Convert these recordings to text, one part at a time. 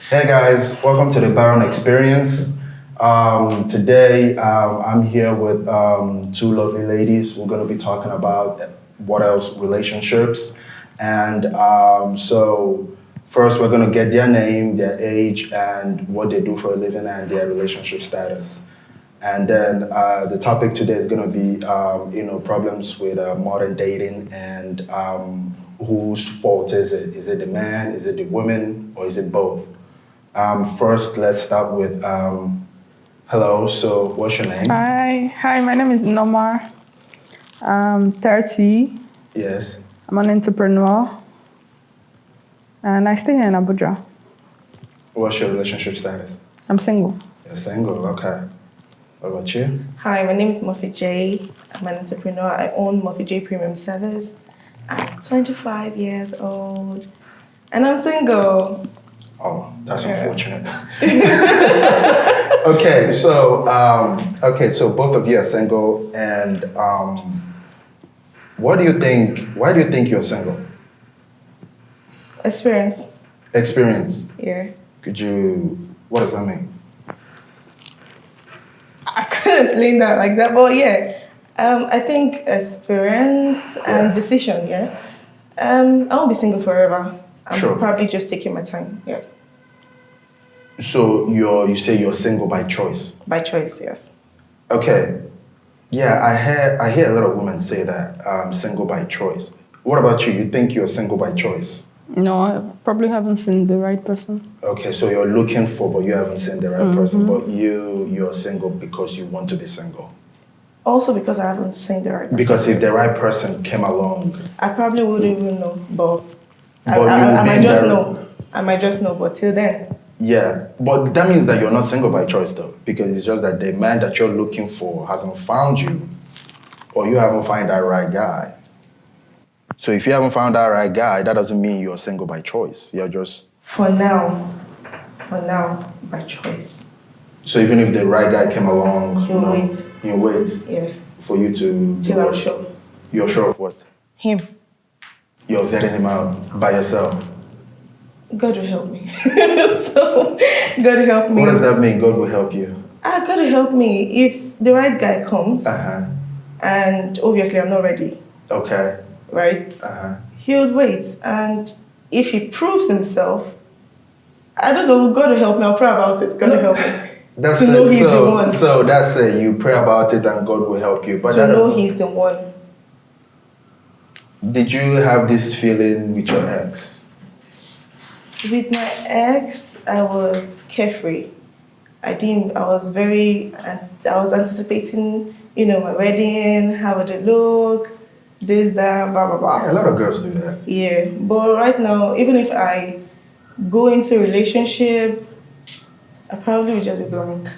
Hey guys, welcome to the Baron Experience. Today I'm here with two lovely ladies. We're going to be talking about what else relationships. And first, we're going to get their name, their age, and what they do for a living, and their relationship status. And then the topic today is going to be, problems with modern dating and whose fault is it? Is it the man? Is it the woman? Or is it both? First, let's start with hello. So, what's your name? Hi, my name is Nomar. I'm 30. Yes. I'm an entrepreneur. And I stay here in Abuja. What's your relationship status? I'm single. You're single, okay. What about you? Hi, my name is Muffy J. I'm an entrepreneur. I own Muffy J Premium Service. I'm 25 years old. And I'm single. Oh, that's unfortunate. So both of you are single, and what do you think? Why do you think you're single? Experience. Experience. Yeah. What does that mean? I can't explain that like that, but yeah. I think experience and decision, yeah. I won't be single forever. I'm probably just taking my time, yeah. So you say you're single by choice? By choice, yes. Okay. Yeah, I hear a lot of women say that single by choice. What about you? You think you're single by choice? No, I probably haven't seen the right person. Okay, so you're looking for, but you haven't seen the right person. But you're single because you want to be single. Also because I haven't seen the right person. Because if the right person came along, I probably wouldn't even know, but I might just know. I might just know, but till then. Yeah, but that means that you're not single by choice though, because it's just that the man that you're looking for hasn't found you, or you haven't found that right guy. So if you haven't found that right guy, that doesn't mean you're single by choice. You're just... For now, by choice. So even if the right guy came along... You'll wait. You'll wait? Yeah. For you to... Till I'm sure. You're sure of what? Him. You're vetting him out by yourself? God will help me. So, God will help me. What does that mean, God will help you? God will help me. If the right guy comes, and obviously I'm not ready. Okay. Right? He would wait. And if he proves himself, I don't know, God will help me. I'll pray about it. God will help me. That's to know he's the one. So that's it. You pray about it and God will help you. But to know he's the one. Did you have this feeling with your ex? With my ex, I was carefree. I was anticipating, my wedding, how would it look, this, that, blah, blah, blah. Yeah, a lot of girls do that. Yeah, but right now, even if I go into a relationship, I probably would just be blank,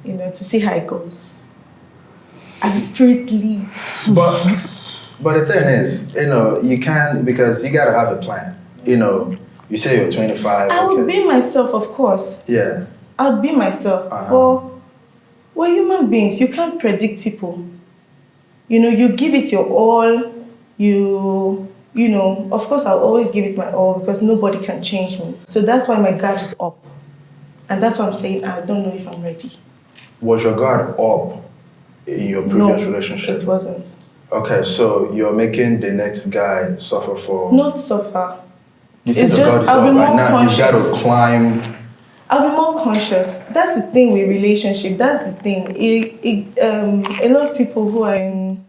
to see how it goes. As the spirit leads. But the thing is, you can't, because you gotta have a plan. You say you're 25. I would be myself, of course. Yeah. I would be myself. But we're human beings. You can't predict people. You give it your all. Of course, I'll always give it my all because nobody can change me. So that's why my guard is up. And that's why I'm saying I don't know if I'm ready. Was your guard up in your previous relationship? It wasn't. Okay, so you're making the next guy suffer for... Not suffer. You think the guard is up right now? You gotta climb... I'll be more conscious. That's the thing with relationship. That's the thing. A lot of people who are in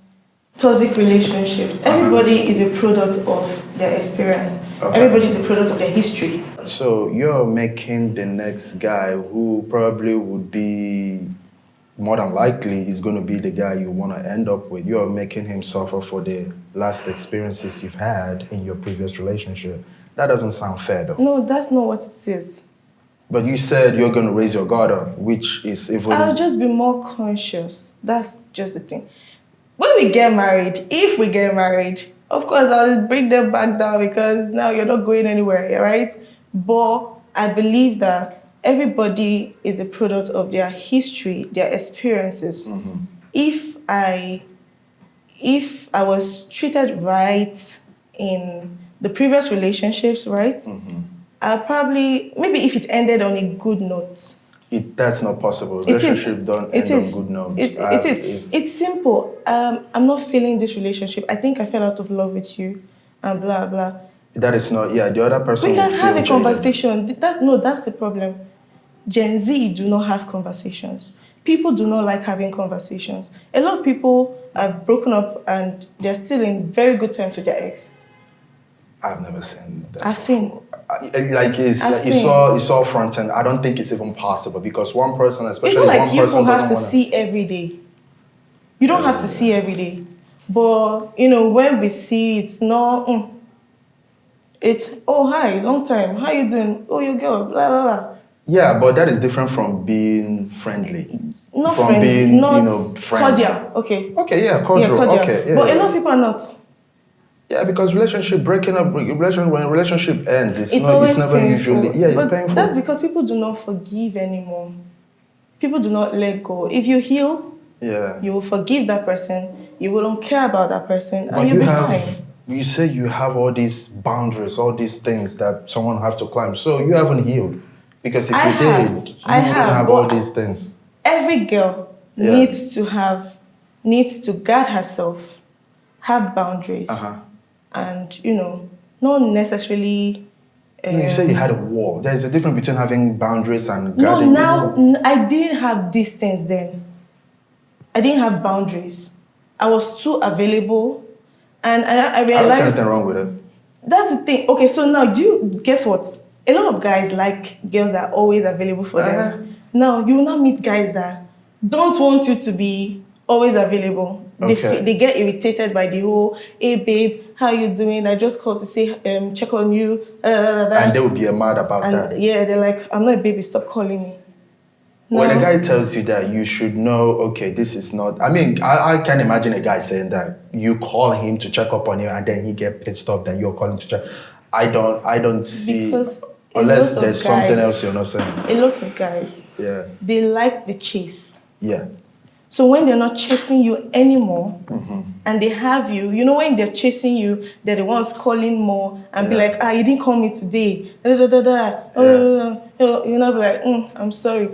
toxic relationships, everybody is a product of their experience. Okay. Everybody is a product of their history. So you're making the next guy who probably would be, more than likely, is going to be the guy you want to end up with. You're making him suffer for the last experiences you've had in your previous relationship. That doesn't sound fair though. No, that's not what it is. But you said you're going to raise your guard up, which is even... I'll just be more conscious. That's just the thing. When we get married, if we get married, of course, I'll bring them back down because now you're not going anywhere, right? But I believe that everybody is a product of their history, their experiences. If I was treated right in the previous relationships, right? I'll probably, maybe if it ended on a good note. That's not possible. It is. Relationship don't It end on is. good notes. It is. It's simple. I'm not feeling this relationship. I think I fell out of love with you, and blah blah. That is not. Yeah, the other person. We can will have feel a jaded. conversation. That's the problem. Gen Z do not have conversations. People do not like having conversations. A lot of people have broken up and they're still in very good terms with their ex. I've never seen that. I've seen. It's all front end. I don't think it's even possible because one person, especially It's not like one you person, have to doesn't see every day. You don't have to see every day. But, when we see, it's not, it's, oh, hi, long time. How you doing? Oh, you girl, blah, blah, blah. Yeah, but that is different from being friendly. Not from friendly, being, not friends. cordial. Okay. Okay, yeah, cordial. cordial. Okay, yeah. But a lot of people are not. Yeah, because when relationship ends, it's Always never painful. usually, it's But painful. that's because people do not forgive anymore. People do not let go. If you heal, you will forgive that person. You wouldn't care about that person, and you'll be fine. You say you have all these boundaries, all these things that someone has to climb. So you haven't healed. Because if you wouldn't have all these things. Every girl needs to guard herself, have boundaries, and not necessarily. You say you had a wall. There's a difference between having boundaries and guarding. I didn't have these things then. I didn't have boundaries. I was too available, and I realized. I don't see anything wrong with it. That's the thing. Okay, so now guess what? A lot of guys like girls that are always available for them. Now, you will not meet guys that don't want you to be always available. Okay. They get irritated by the whole, hey babe, how you doing? I just called to say, check on you. And they will be mad about that. Yeah, they're like, I'm not a baby, stop calling me. No. When a guy tells you that, you should know, okay, this is not... I mean, I can imagine a guy saying that you call him to check up on you and then he get pissed off that you're calling to check. I don't see... Because unless there's something else you're not saying. A lot of guys, they like the chase. Yeah. So when they're not chasing you anymore, and they have you, when they're chasing you, they're the ones calling more and be like, you didn't call me today. You're not be like, I'm sorry.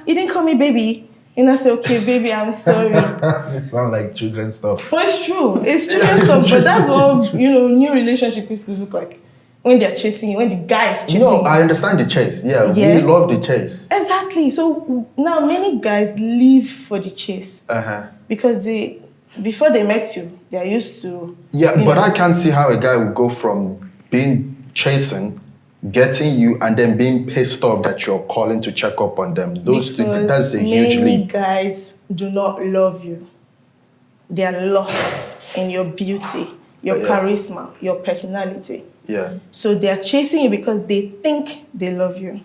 You didn't call me baby. And I say, okay, baby, I'm sorry. It sounds like children's stuff. But it's true. It's children's stuff. But that's what, new relationship used to look like. When they're chasing you, when the guy is chasing you. No, I understand the chase. Yeah, we love the chase. Exactly. So now many guys live for the chase. Because before they met you, they're used to... Yeah, but I can't see how a guy will go from being chasing, getting you, and then being pissed off that you're calling to check up on them. That's a huge leap. Many guys do not love you. They are lost in your beauty, your charisma, your personality. Yeah. So they are chasing you because they think they love you.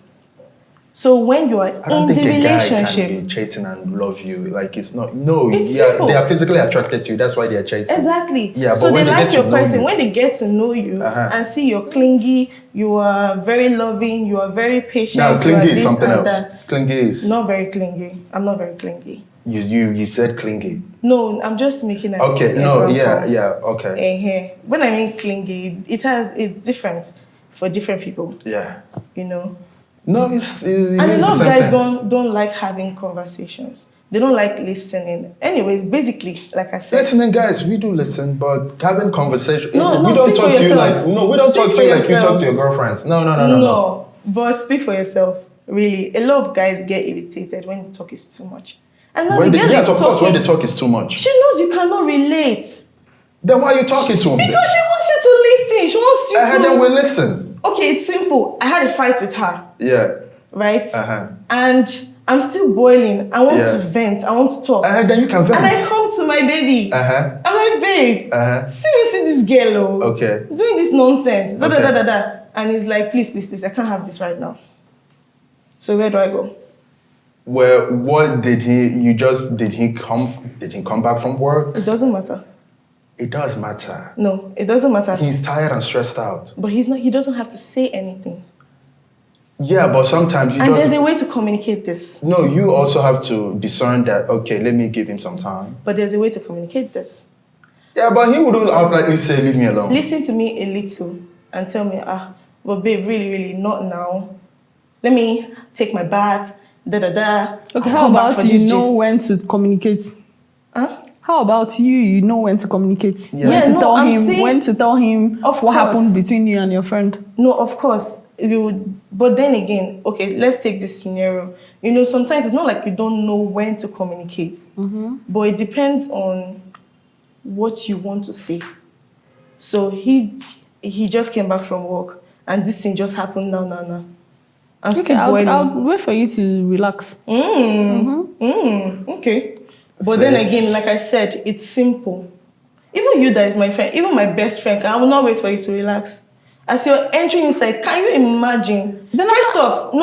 So when you are in the relationship... I don't think a guy can be chasing and love you. Like, it's not... No, simple. They are physically attracted to you. That's why they are chasing. Exactly. Yeah, so but when they like your person. You, when they get to know you and see you're clingy, you are very loving, you are very patient. Now, clingy is something else. Clingy is... Not very clingy. I'm not very clingy. You said clingy. No, I'm just making an okay, example. Okay. When I mean clingy, it's different for different people. Yeah. No, it's and a lot of guys don't like having conversations. They don't like listening. Anyways, basically, like I said, listening, guys, we do listen, but having conversation. we don't talk to you like we don't talk to you like you talk to your girlfriends. No. But speak for yourself. Really, a lot of guys get irritated when the talk is too much. And now when the talk is too much. She knows you cannot relate. Then why are you talking to him? Because she wants you to listen. She wants you to... And then we listen. Okay, it's simple. I had a fight with her. Yeah. Right? And I'm still boiling. I want to vent. I want to talk. Then you can vent. And I come to my baby. I'm like, babe, see this girl. Okay. Doing this nonsense. And he's like, please, I can't have this right now. So where do I go? Well, what did he come back from work? It doesn't matter. It does matter. No, it doesn't matter. He's tired and stressed out. But he doesn't have to say anything. Yeah, but sometimes there's a way to communicate this. No, you also have to discern that, okay, let me give him some time. But there's a way to communicate this. Yeah, but he wouldn't outrightly say, leave me alone. Listen to me a little and tell me, but babe, really, really, not now. Let me take my bath, da. Okay, I'll how come back about for you this know gist. when to communicate? Huh? How about you know when to communicate? Yeah. When Yeah, to no, tell I'm him, saying- when to tell him Of what happened course. between you and your friend. No, of course you would, but then again, okay, let's take this scenario. You know, sometimes it's not like you don't know when to communicate, but it depends on what you want to say. So he just came back from work, and this thing just happened now. I'm Okay, still boiling. I'll wait for you to relax. Okay. But So- then again, like I said, it's simple. Even you that is my friend, even my best friend, I will not wait for you to relax. As you're entering inside, can you imagine? First off,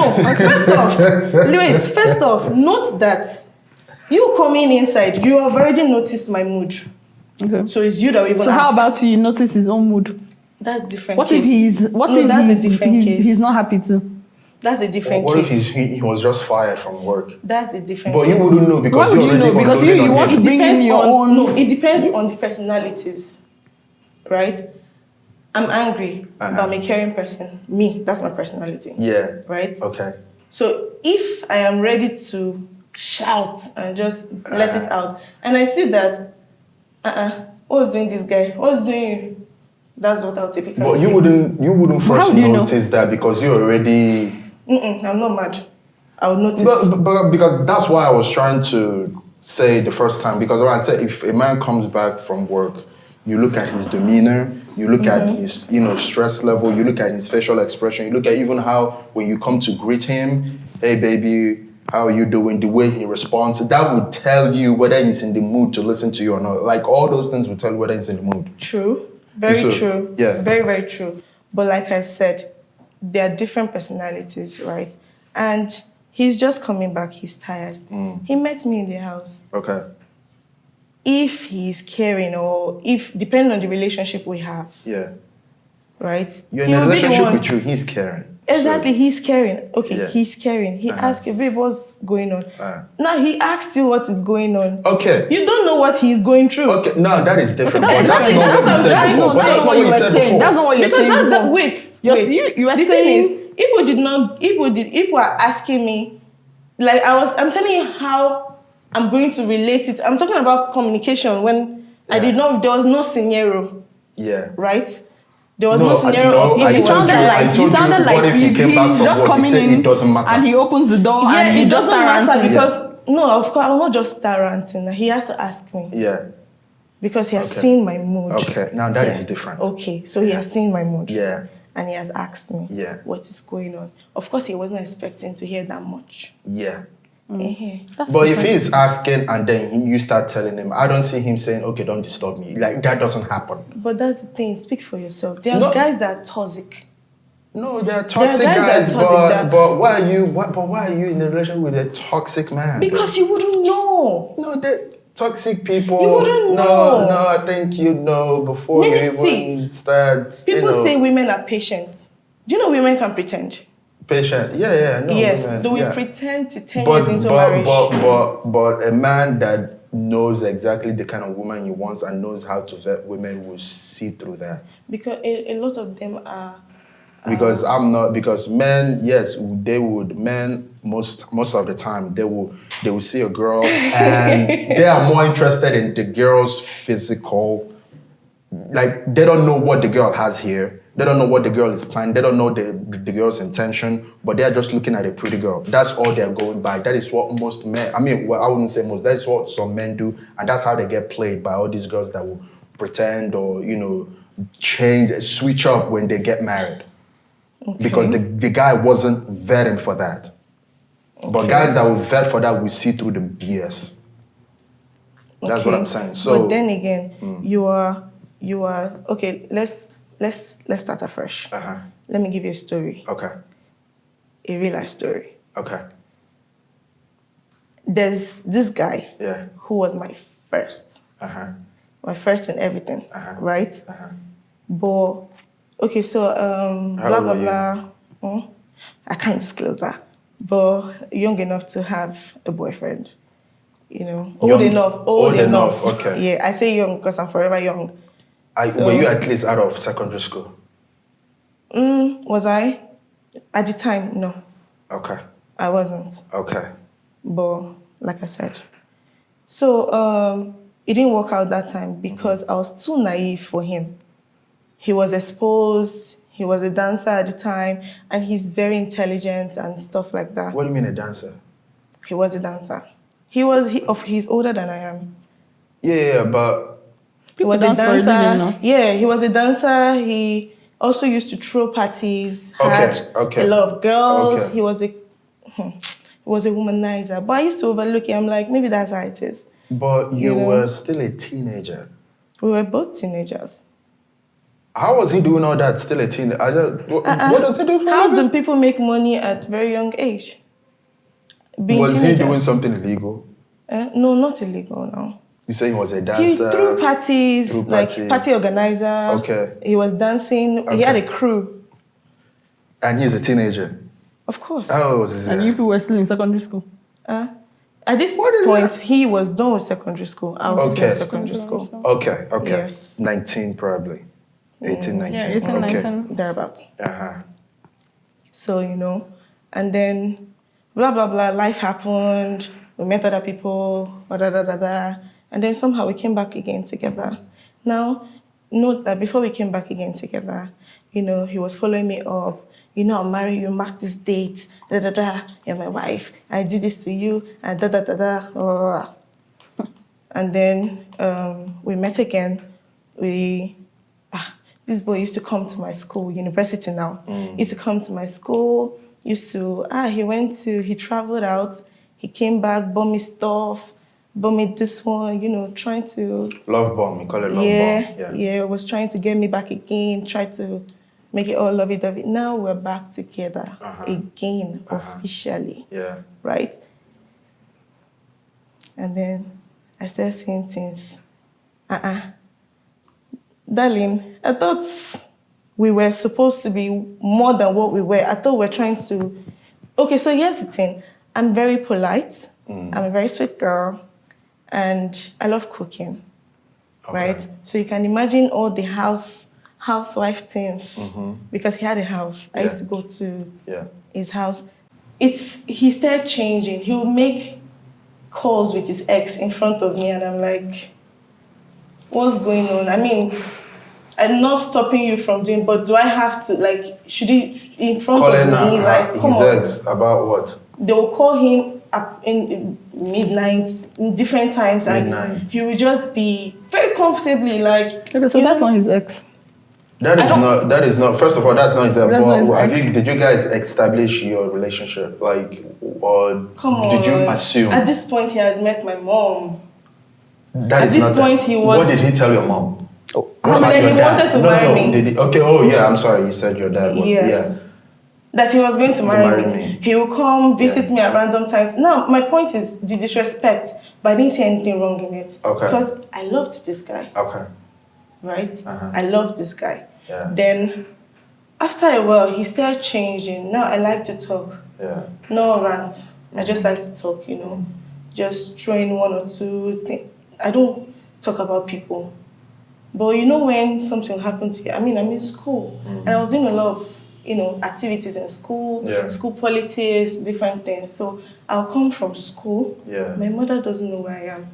note that you coming inside, you have already noticed my mood. Okay. So it's you that will even So how ask. about you notice his own mood? That's different What case. if he's that's a different case. he's not happy too? That's a different What if case. he was just fired from work? That's a different But case. you wouldn't know Why because would you're you already know? Because unloading you on want him. to bring in your own. No, it depends on the personalities, right? I'm angry, but I'm a caring person. Me, that's my personality. Yeah. Right? Okay. So if I am ready to shout and just let it out, and I see that, what's doing this guy? What's doing you? That's what I'll typically But say. you wouldn't first how do you know? notice that because you already. I'm not mad. I'll notice. But because that's why I was trying to say the first time, because when I said if a man comes back from work, you look at his demeanor, you look at his stress level, you look at his facial expression, you look at even how when you come to greet him, hey baby, how are you doing? The way he responds, that would tell you whether he's in the mood to listen to you or not. Like all those things would tell you whether he's in the mood. True. Very So, true. yeah. Very, very true. But like I said, there are different personalities, right? And he's just coming back. He's tired. He met me in the house. Okay. If he's caring or if, depending on the relationship we have, Yeah. right? You're in He a will be the relationship one- with you, he's caring. Exactly, So, he's caring. Okay, Yeah. he's caring. He asks you, babe, what's going on? Now he asks you what is going on. okay. You don't know what he's going through. Okay, no, that is different. Okay, but that's that's not what what I'm you said trying to before. But say. that's not what you said before. That's not what you're Because saying. that's the before. wait. You were the saying- thing is, people are asking me, like I'm telling you how I'm going to relate it. I'm talking about communication when there was no scenario, Yeah. right? There was no scenario of if I he was told you, tired. I told you sounded you, like what if he came back he's from just work? He coming said in it doesn't matter. and he opens the door Yeah, and he it just doesn't starts matter ranting. because no, of course I will not just start ranting. He has to ask me Yeah. because he has Okay. seen my mood. Okay, now that is different. Okay, so he has seen my mood. Yeah. And he has asked me Yeah. what is going on. Of course, he wasn't expecting to hear that much. Yeah. That's But if different. he is asking and then you start telling him, I don't see him saying, okay, don't disturb me. Like, that doesn't happen. But that's the thing. Speak for yourself. There are No. guys that are toxic. No, they're toxic guys that are guys, toxic but why are you in a relationship with a toxic man? Because you wouldn't know. No, they're toxic people. You wouldn't know. No, I think you know before you even start. People you know, say women are patient. Do you know women can pretend? patient. Yeah, no. Yes. Women, Do we yeah. pretend to 10 years into marriage? But a man that knows exactly the kind of woman he wants and knows how to vet women will see through that. Because a lot of them are. Because men, yes, they would, men most of the time they will see a girl and they are more interested in the girl's physical, like they don't know what the girl has here. They don't know what the girl is planning. They don't know the girl's intention, but they are just looking at a pretty girl. That's all they're going by. That is what most men, I wouldn't say most, that's what some men do. And that's how they get played by all these girls that will pretend or, switch up when they get married. Okay. Because the guy wasn't vetting for that. Okay. But guys that will vet for that will see through the BS. That's what I'm saying. So, but then again, you are okay. Let's start afresh. Let me give you a story. Okay. A real life story. Okay. There's this guy. Yeah. Who was my first. My first in everything. Right. But okay, so blah blah blah. I can't disclose that. But young enough to have a boyfriend. Old enough. Okay. Yeah, I say young because I'm forever young. Were you at least out of secondary school? Was I? At the time, no, Okay. I wasn't. Okay. But like I said, so it didn't work out that time because I was too naive for him. He was exposed. He was a dancer at the time, and he's very intelligent and stuff like that. What do you mean a dancer? He was a dancer. He's older than I am. Yeah, but He was a dance for a living dancer. now. Yeah, he was a dancer. He also used to throw parties. Okay, Had okay. a lot of girls. Okay. He was a womanizer. But I used to overlook it. I'm like, maybe that's how it is. you You know? were still a teenager. We were both teenagers. How was he doing all that still a teenager? What does he do for a How living? do people make money at very young age? Being Was he teenagers. doing something illegal? No, not illegal now. You say he was a He dancer? threw parties, Threw like party. party organizer. Okay. He was dancing. He had a crew. And he's a teenager. Of course. How old is he? And you people were still in secondary school. At this What is point, that? he was done with secondary school. I was still in Okay. secondary school. Okay. Yes. 19 probably. 18, 19. Yeah, 18, okay. 19. Thereabouts. Uh-huh. So, and then blah, blah, blah, life happened. We met other people, and then somehow we came back again together. Now, note that before we came back again together, he was following me up. I'll marry you, mark this date, you're my wife, I did this to you, and blah, blah, blah. And then we met again. This boy used to come to my school, university now. Used to come to my school, he traveled out, he came back, bought me stuff, bought me this one, trying to... Love bomb, you call it love bomb. Yeah, was trying to get me back again, try to make it all lovey-dovey. Now we're back together again, officially. Yeah. Right? And then I started saying things. Darling, I thought we were supposed to be more than what we were. I thought we were trying to... Okay, so here's the thing. I'm very polite. I'm a very sweet girl. And I love cooking. Okay. Right? So you can imagine all the housewife things. Because he had a house. I used to go to his house. He started changing. He would make calls with his ex in front of me, and I'm like, what's going on? I mean, I'm not stopping you from doing, but do I have to, should he, in front Calling of me, come his on. ex about what? They will call him up in midnight, in different times, and Midnight. he will just be very comfortably, Okay, so that's not his ex. That is not, first of all, that's not his ex. That's not his ex. Did you guys establish your relationship? Or Come on. did you assume? At this point, he had met my mom. At this point, he was... What did he tell your mom? What And about then your he dad? wanted to marry me. Did he? Okay, I'm sorry, you said your dad was... Yes. That he was going to marry me. He will come visit me at random times. Now, my point is the disrespect, but I didn't see anything wrong in it. Okay. Because I loved this guy. Okay. Right? I loved this guy. Yeah. Then, after a while, he started changing. Now, I like to talk. Yeah. No rants. I just like to talk, Just throwing one or two things. I don't talk about people. But when something happened to you, I'm in school. And I was doing a lot of activities in school, school politics, different things. So I'll come from school. Yeah. My mother doesn't know where I am.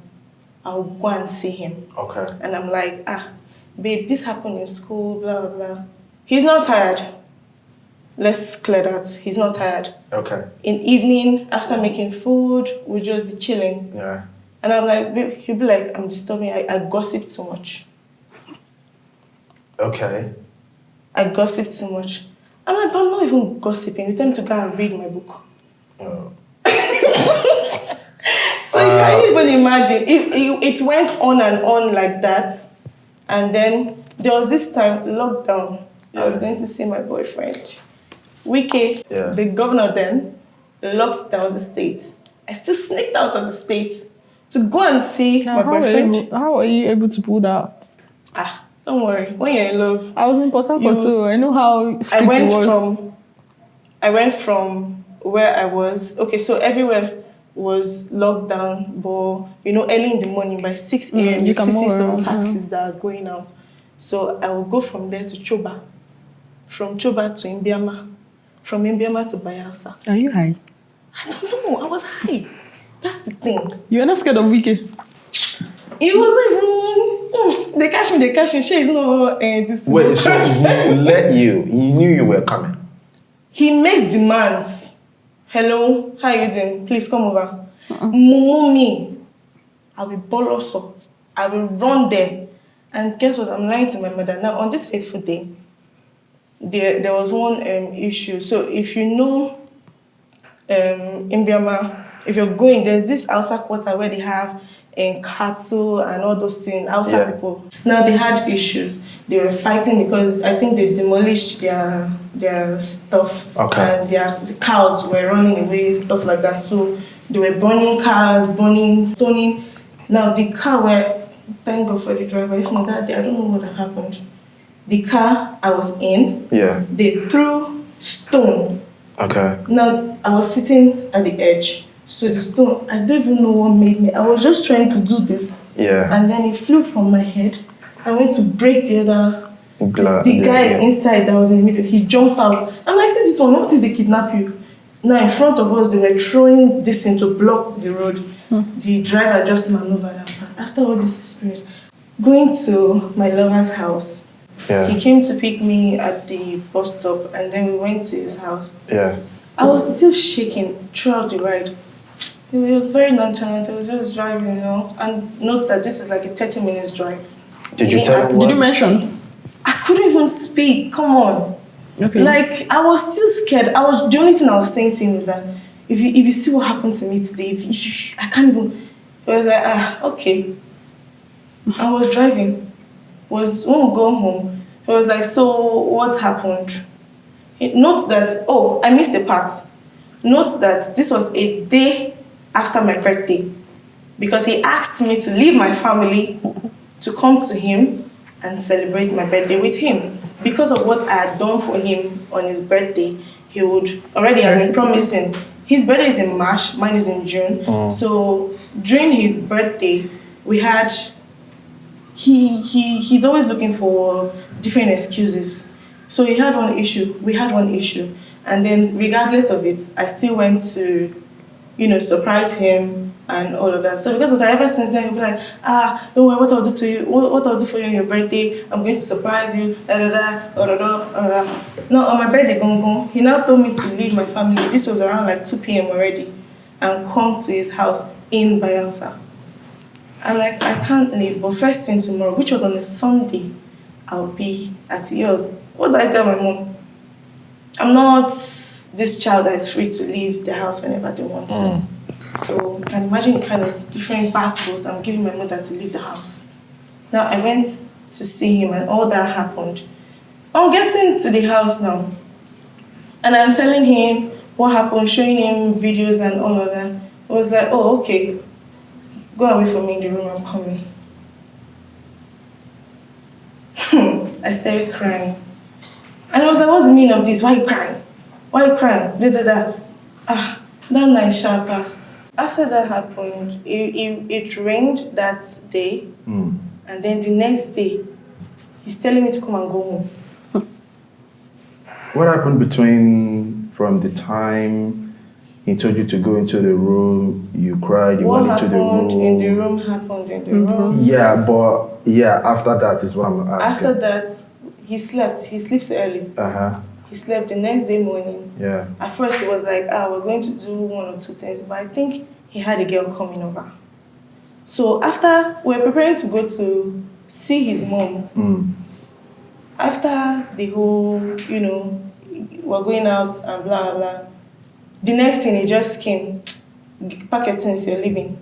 I'll go and see him. Okay. And I'm like, babe, this happened in school, blah, blah, blah. He's not tired. Let's clear that. He's not tired. Okay. In evening, after making food, we'll just be chilling. Yeah. And I'm like, babe, he'll be like, I'm disturbing. I gossip too much. Okay. I gossip too much. I'm like, but I'm not even gossiping. You tell me to go and read my book. Oh. So you can't even imagine. It went on and on like that. And then there was this time, lockdown. I was going to see my boyfriend. Wike, the governor then, locked down the state. I still sneaked out of the state to go and see my boyfriend. How are you able to pull that? Don't worry. When you're in love, I was in Port Harcourt too. I know how strict it was. I went from where I was. Okay, so everywhere was locked down, but early in the morning by 6 a.m. you can see some taxis that are going out. So I will go from there to Choba. from Choba to Imbiama, from Imbiama to Bayelsa. Are you high? I don't know. I was high. That's the thing. You are not scared of Wiki? It was even. They catch me. She is not. This Wait, so he knew you were coming? He makes demands. Hello, how are you doing? Please come over. Mumu me. I will bolos up. I will run there. And guess what? I'm lying to my mother. Now, on this fateful day, there was one issue. So, if you know Imbiama, if you're going, there's this Hausa quarter where they have cattle and all those things, Hausa people. Now, they had issues. They were fighting because I think they demolished their stuff. Okay. And the cows were running away, stuff like that. So, they were burning cars, stoning. Now, the car were, thank God for the driver. If not that day, I don't know what had happened. The car I was in, they threw stone. Okay. Now, I was sitting at the edge. So the stone, I don't even know what made me. I was just trying to do this. Yeah. And then it flew from my head. I went to break the other. The guy inside that was in the middle, he jumped out. I'm like, see this one, what if they kidnap you? Now, in front of us, they were throwing this in to block the road. The driver just maneuvered out. After all this experience, going to my lover's house, he came to pick me at the bus stop, and then we went to his house. Yeah. I was still shaking throughout the ride. It was very nonchalant. I was just driving, and note that this is like a 30 minutes drive. Did you tell him? Did you mention? I couldn't even speak. Come on. Okay. Like, I was still scared. The only thing I was saying to him was that if you see what happened to me today, I can't even. He was like, okay. I was driving. When we go home, he was like, so what happened? Note that, I missed a part. Note that this was a day after my birthday, because he asked me to leave my family to come to him and celebrate my birthday with him. Because of what I had done for him on his birthday, he would already have been promising. His birthday is in March, mine is in June. So during his birthday, we had, he's always looking for different excuses. So we had one issue. And then regardless of it, I still went to, surprise him and all of that. So because of that, ever since then, he'll be like, don't worry, what I'll do to you, what I'll do for you on your birthday, I'm going to surprise you, Now, on my birthday, he now told me to leave my family. This was around like 2 p.m. already, and come to his house in Bayelsa. I'm like, I can't leave, but first thing tomorrow, which was on a Sunday, I'll be at yours. What do I tell my mom? I'm not this child that is free to leave the house whenever they want to. So you can imagine the kind of different battles I'm giving my mother to leave the house. Now I went to see him and all that happened. I'm getting to the house now. And I'm telling him what happened, showing him videos and all of that. I was like, okay. Go away from me in the room, I'm coming. I started crying. And I was like, what's the meaning of this? Why are you crying? Why are you crying? That night shall passed. After that happened, it rained that day. And then the next day, he's telling me to come and go home. What happened from the time he told you to go into the room, you cried, you went into the room? What happened in the room happened in the room. Yeah, but after that is what I'm asking. After that, he slept. He sleeps early. He slept the next day morning. Yeah. At first, it was like, we're going to do 1 or 2 things. But I think he had a girl coming over. So after we're preparing to go to see his mom, after the whole, we're going out and blah, blah, blah, the next thing, he just came, pack your things, you're leaving.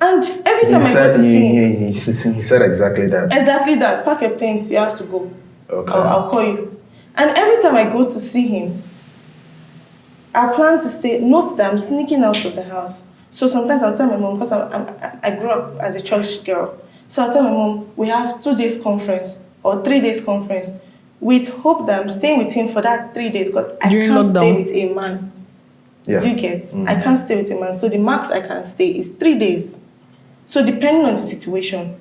And every time I go to see him... He said exactly that. Exactly that. Pack your things, you have to go. Okay. I'll call you. And every time I go to see him, I plan to stay. Note that I'm sneaking out of the house. So sometimes I'll tell my mom, because I grew up as a church girl. So I'll tell my mom, we have 2 days conference or 3 days conference, with hope that I'm staying with him for that 3 days, because I can't stay with a man. Yeah. Do you get? I can't stay with a man. So the max I can stay is 3 days. So depending on the situation,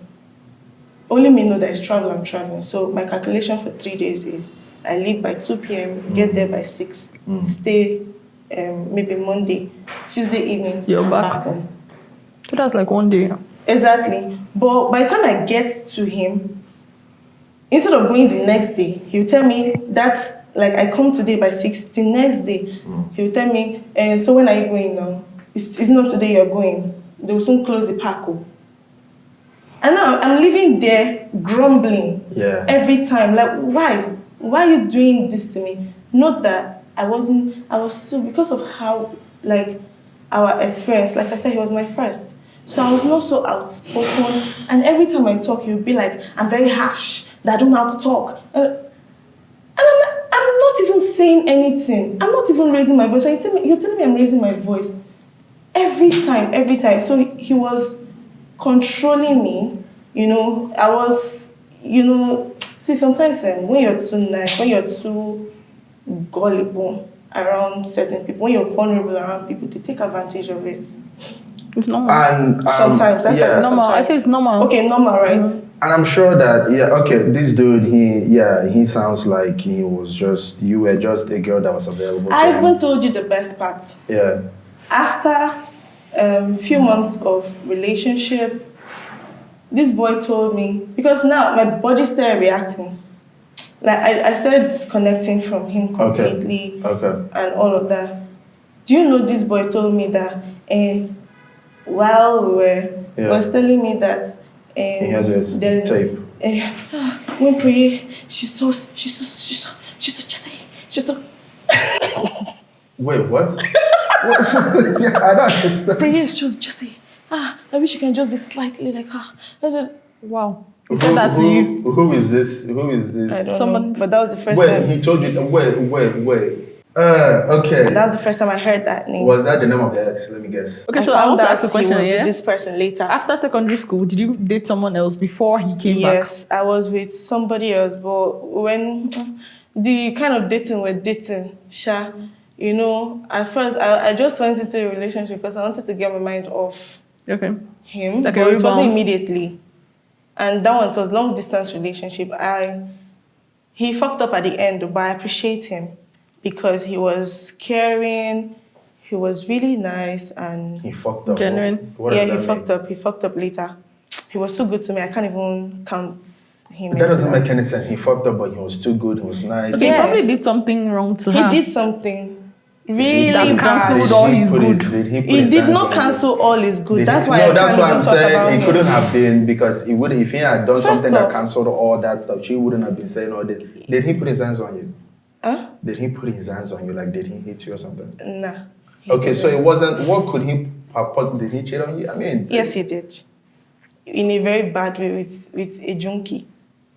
only me know that it's travel, I'm traveling. So my calculation for 3 days is I leave by 2 p.m., get there by 6, stay maybe Monday, Tuesday evening, You're I'm back. home. So that's like one day. Exactly. But by the time I get to him, instead of going the next day, he'll tell me that's like I come today by 6, the next day, he'll tell me, so when are you going now? It's not today you're going. They will soon close the park. Oh. And now I'm living there grumbling every time. Like, why? Why are you doing this to me? Not that I was so, because of how, like, our experience, like I said, he was my first. So I was not so outspoken. And every time I talk, he'll be like, I'm very harsh, that I don't know how to talk. And I'm not even saying anything. I'm not even raising my voice. You're telling me I'm raising my voice. Every time. So he was controlling me, I was, see, sometimes when you're too nice, when you're too gullible around certain people, when you're vulnerable around people, they take advantage of it. It's normal. And Sometimes, that's yeah. Normal. I say it's normal. Okay, normal, right? And I'm sure that this dude, he sounds like you were just a girl that was available to I him. even told you the best part. Yeah. After few months of relationship, this boy told me, because now my body started reacting. Like I started disconnecting from him completely and all of that. Do you know this boy told me that while he was telling me that he has his tape. When pray, she's so Wait, what? Yeah, I don't understand. Prayer is just say, I wish you can just be slightly like her. Wow. He said that to you. Who is this? I don't know, but that was the first time. time. He told you. Wait. Okay. That was the first time I heard that name. Was that the name of the ex? Let me guess. Okay, so I want to ask a question. He was with this person later. After secondary school, did you date someone else before he came back? Yes, I was with somebody else, but when the kind of dating we're dating, at first I just went into a relationship because I wanted to get my mind off him. Like but it wasn't immediately. And that one, it was long distance relationship. He fucked up at the end, but I appreciate him because he was caring, he was really nice, and he fucked up. Genuine. He fucked up later. He was so good to me, I can't even count him. That doesn't make any sense. He fucked up, but he was too good, he was nice. Okay, he probably did something wrong to her. He did something really that bad. cancelled all his good. He did not cancel all his good. That's why no, that's why I'm saying him. It couldn't have been, because if he had done something that cancelled all that stuff, she wouldn't have been saying all this. Did he put his hands on you? Huh? Did he put his hands on you? Like, did he hit you or something? Nah. Okay, so it wasn't. What could he have? Did he cheat on you? I mean, yes, he did. In a very bad way with a junkie.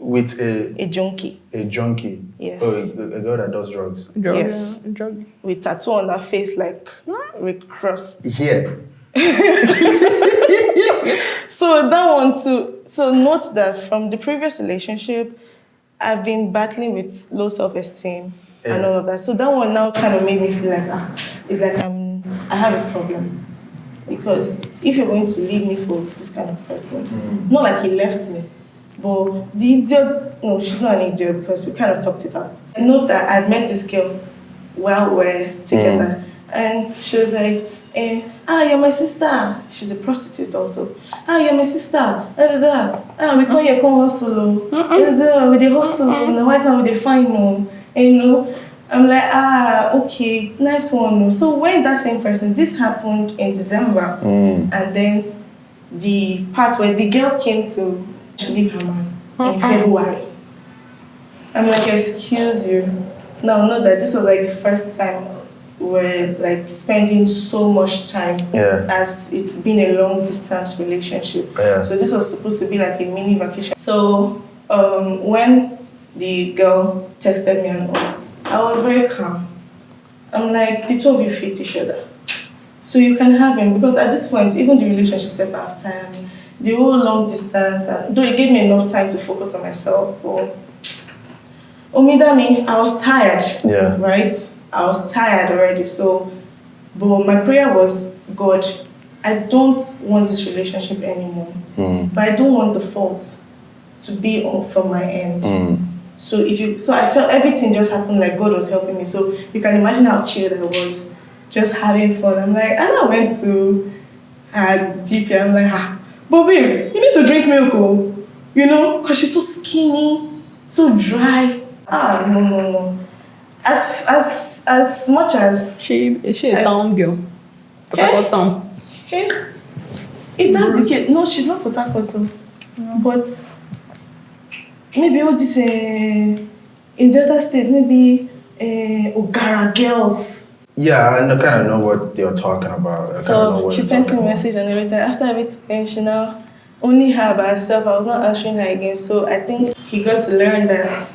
With a junkie. A junkie. Yes. Oh, a girl that does drugs. Yes. Drug. With tattoo on her face like Rick Cross. Yeah. So that one too. So note that from the previous relationship, I've been battling with low self-esteem and all of that. So that one now kind of made me feel like it's like I have a problem. Because if you're going to leave me for this kind of person, not like he left me, but the idiot, no, she's not an idiot because we kind of talked it out. I know that I'd met this girl while we're together, and she was like, you're my sister. She's a prostitute also. You're my sister. We call you come hustle. We dey hustle. Now right now we dey find no. I'm like, okay, nice one. So when that same person, this happened in December, and then the part where the girl came to leave her man in February. I'm like, excuse you. Now, know that this was like the first time we're like spending so much time as it's been a long distance relationship. So this was supposed to be like a mini vacation. So when the girl texted me and all, I was very calm. I'm like, the two of you fit each other. So you can have him, because at this point, even the relationship set half time, the whole long distance, and though it gave me enough time to focus on myself, but Omidami, I was tired. Right? I was tired already. So, but my prayer was, God, I don't want this relationship anymore. But I don't want the fault to be from my end. So I felt everything just happened like God was helping me. So you can imagine how chilled I was, just having fun. I'm like, and I went to GP. I'm like, but babe, you need to drink milk, oh, because she's so skinny, so dry. No. As much as Is she a town girl? Town. Hey, if that's the case, no, she's not Port Harcourt, but maybe all this in the other state, maybe Ogara girls. Yeah, I kind of know what you're talking about. So she sent me a message and everything. After everything, she now only her by herself. I was not answering her again. So I think he got to learn that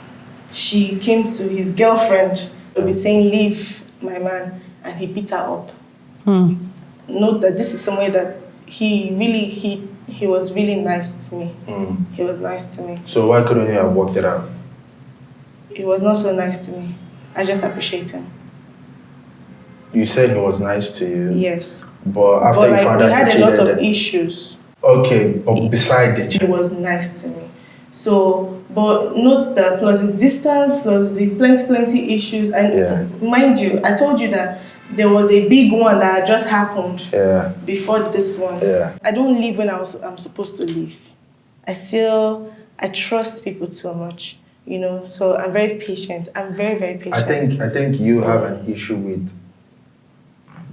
she came to his girlfriend to be saying, leave my man, and he beat her up. Note that this is somewhere that he was really nice to me. He was nice to me. So why couldn't you have worked it out? He was not so nice to me. I just appreciate him. You said he was nice to you. Yes. But after you found out we had he a lot cheated, of issues. Okay, but beside the He was nice to me. So, but note that plus the distance, plus the plenty issues, and mind you, I told you that there was a big one that had just happened before this one. I don't leave when I'm supposed to leave. I trust people too much, so I'm very patient. I'm very, very patient. I think you have an issue with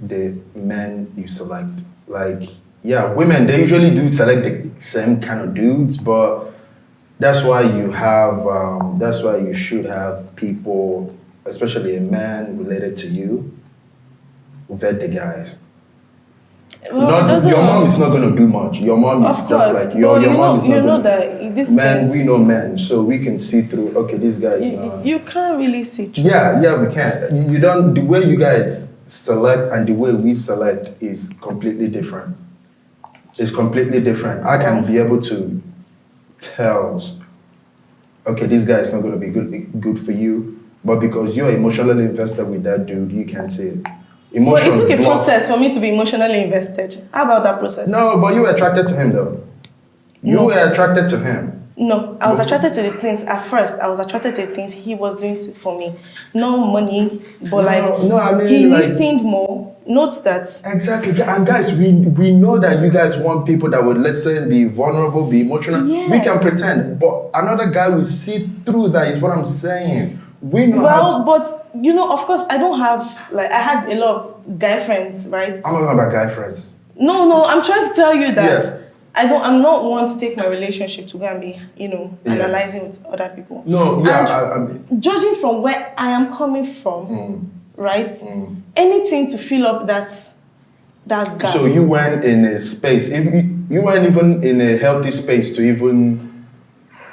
the men you select. Like, yeah, women, they usually do select the same kind of dudes, but that's why you should have people, especially a man related to you, vet the guys. Well, your mom is not going to do much. Your mom is just like your mom is not going to. That this men, we know men, so we can see through. Okay, this guy is not. You can't really see through. Yeah, we can. You don't. The way you guys select and the way we select is completely different. It's completely different. I can be able to tell. Okay, this guy is not going to be good for you, but because you're emotionally invested with that dude, you can't see it. Well, it took a process for me to be emotionally invested. How about that process? No, but you were attracted to him though. You were attracted to him. No, I was attracted to the things, at first, I was attracted to the things he was doing for me. No money, but he listened more. Note that. Exactly. And guys, we know that you guys want people that would listen, be vulnerable, be emotional. Yes. We can pretend, but another guy will see through that is what I'm saying. We know but of course, I don't have, I had a lot of guy friends, right? I'm not talking about guy friends. No, I'm trying to tell you that I'm not one to take my relationship to go and be, analyzing with other people. No, yeah. Judging from where I am coming from, right? Anything to fill up that gap. So you went in a space, you weren't even in a healthy space to even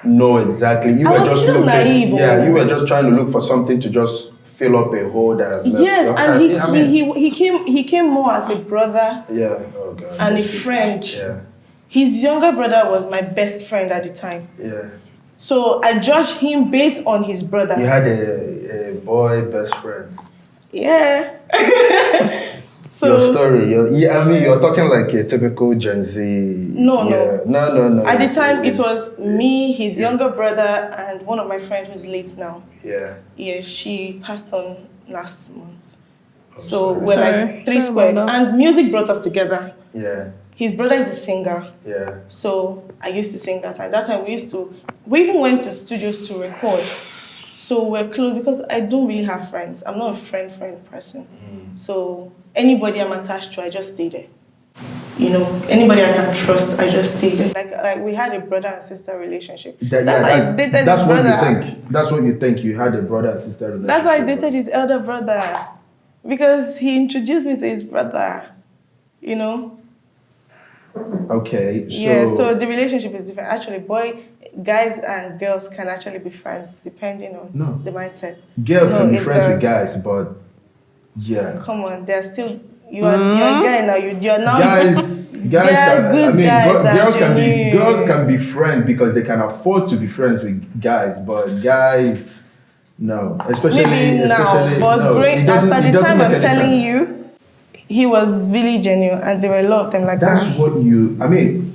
know exactly. You were just looking. Naive. Yeah, you were just trying to look for something to just fill up a hole that's left. Yes, and he came more as a brother. Yeah, oh God. And a friend. Yeah. His younger brother was my best friend at the time. Yeah. So I judged him based on his brother. You had a boy best friend. Yeah. Your story, you're talking like a typical Gen Z. No. No. At the time, it was me, his younger brother, and one of my friends who's late now. Yeah. Yeah, she passed on last month. Oh, so sorry. we're like three squared. And music brought us together. Yeah. His brother is a singer. Yeah. So I used to sing that time. That time we even went to studios to record. So we're close because I don't really have friends. I'm not a friend person. So anybody I'm attached to, I just stay there. Anybody I can trust, I just stay there. Like we had a brother and sister relationship. That's why I dated his brother. You think. That's what you think. You had a brother and sister relationship. That's why I dated his elder brother. Because he introduced me to his brother. Okay. So the relationship is different. Actually, guys and girls can actually be friends depending on the mindset. Girls can be friends with guys, but come on, they're still you're a guy now. You're now girls can be friends because they can afford to be friends with guys, but guys no. Especially now. But no, at the time I'm telling sense. you, he was really genuine, and there were a lot of them like that. That's what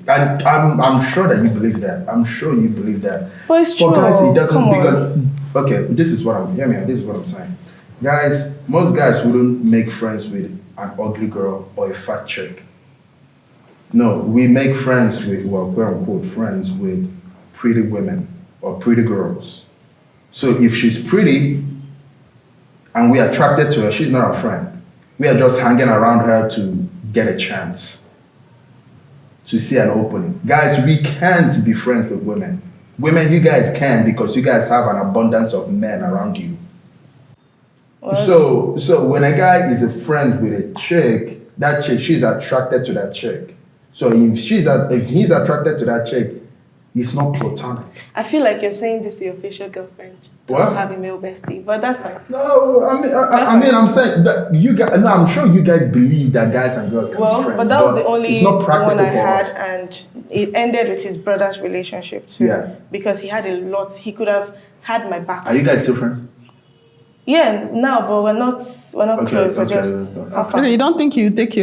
and I'm sure that you believe that. I'm sure you believe that. But it's true. For guys, it doesn't Come on. because okay, this is what I'm saying. Guys, most guys wouldn't make friends with an ugly girl or a fat chick. No, we make friends with, well, quote unquote, friends with pretty women or pretty girls. So if she's pretty and we're attracted to her, she's not our friend. We are just hanging around her to get a chance, to see an opening. Guys, we can't be friends with women. Women, you guys can because you guys have an abundance of men around you. Well, So when a guy is a friend with a chick, that chick, she's attracted to that chick. So if he's attracted to that chick, it's not platonic. I feel like you're saying this to your official girlfriend. What? Don't have a male bestie, but that's fine. No, I'm saying that you guys. No, I'm sure you guys believe that guys and girls can be friends. But that was the only it's not practical one I for had, us. and it ended with his brother's relationship too. Yeah. Because he had a lot. He could have had my back. Are you guys still friends? Yeah, now, but we're not Okay, close. We're okay, just okay. half. Okay, you don't think you take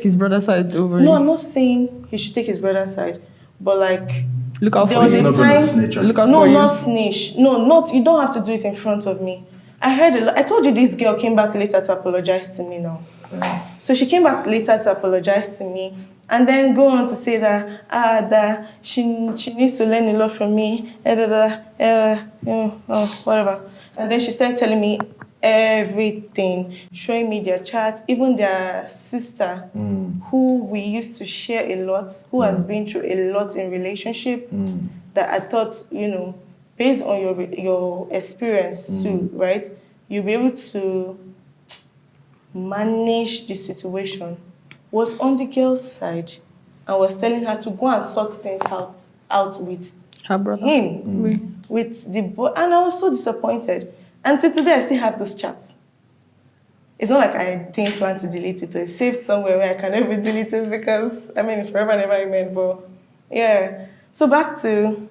his brother's side over No, you? I'm not saying he should take his brother's side, but like Look out there for was He's a you. not gonna time. snitch on Look you. out No, for not you. snitch. No, not you don't have to do it in front of me. I heard a lot. I told you this girl came back later to apologize to me now. So she came back later to apologize to me and then go on to say that she needs to learn a lot from me, whatever. And then she started telling me everything, showing me their chats, even their sister, who we used to share a lot, who has been through a lot in relationship, that I thought, based on your experience too, right, you'll be able to manage the situation, was on the girl's side and was telling her to go and sort things out with Her brother. him, with the boy. And I was so disappointed. Until today, I still have those chats. It's not like I didn't plan to delete it, or it's saved somewhere where I can never delete it because, forever and ever amen. But yeah. So back to,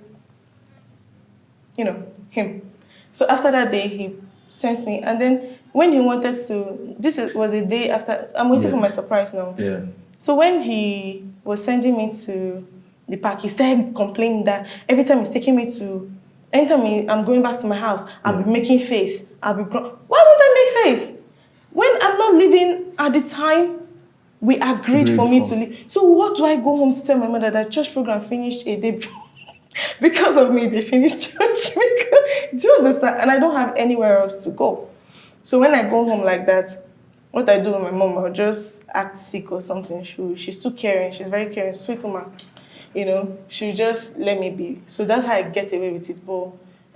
him. So after that day, he sent me. And then when he wanted to, was a day after, I'm waiting for my surprise now. Yeah. So when he was sending me to the park, he started complaining that every time he's taking me to, anytime I'm going back to my house, I'll be making face. Why would I make face? When I'm not living at the time we agreed for me to leave. So what do I go home to tell my mother that church program finished a day because of me? They finished church. Do you understand? And I don't have anywhere else to go. So when I go home like that, what I do with my mom, I'll just act sick or something. She's too caring. She's very caring, sweet woman. She'll just let me be. So that's how I get away with it.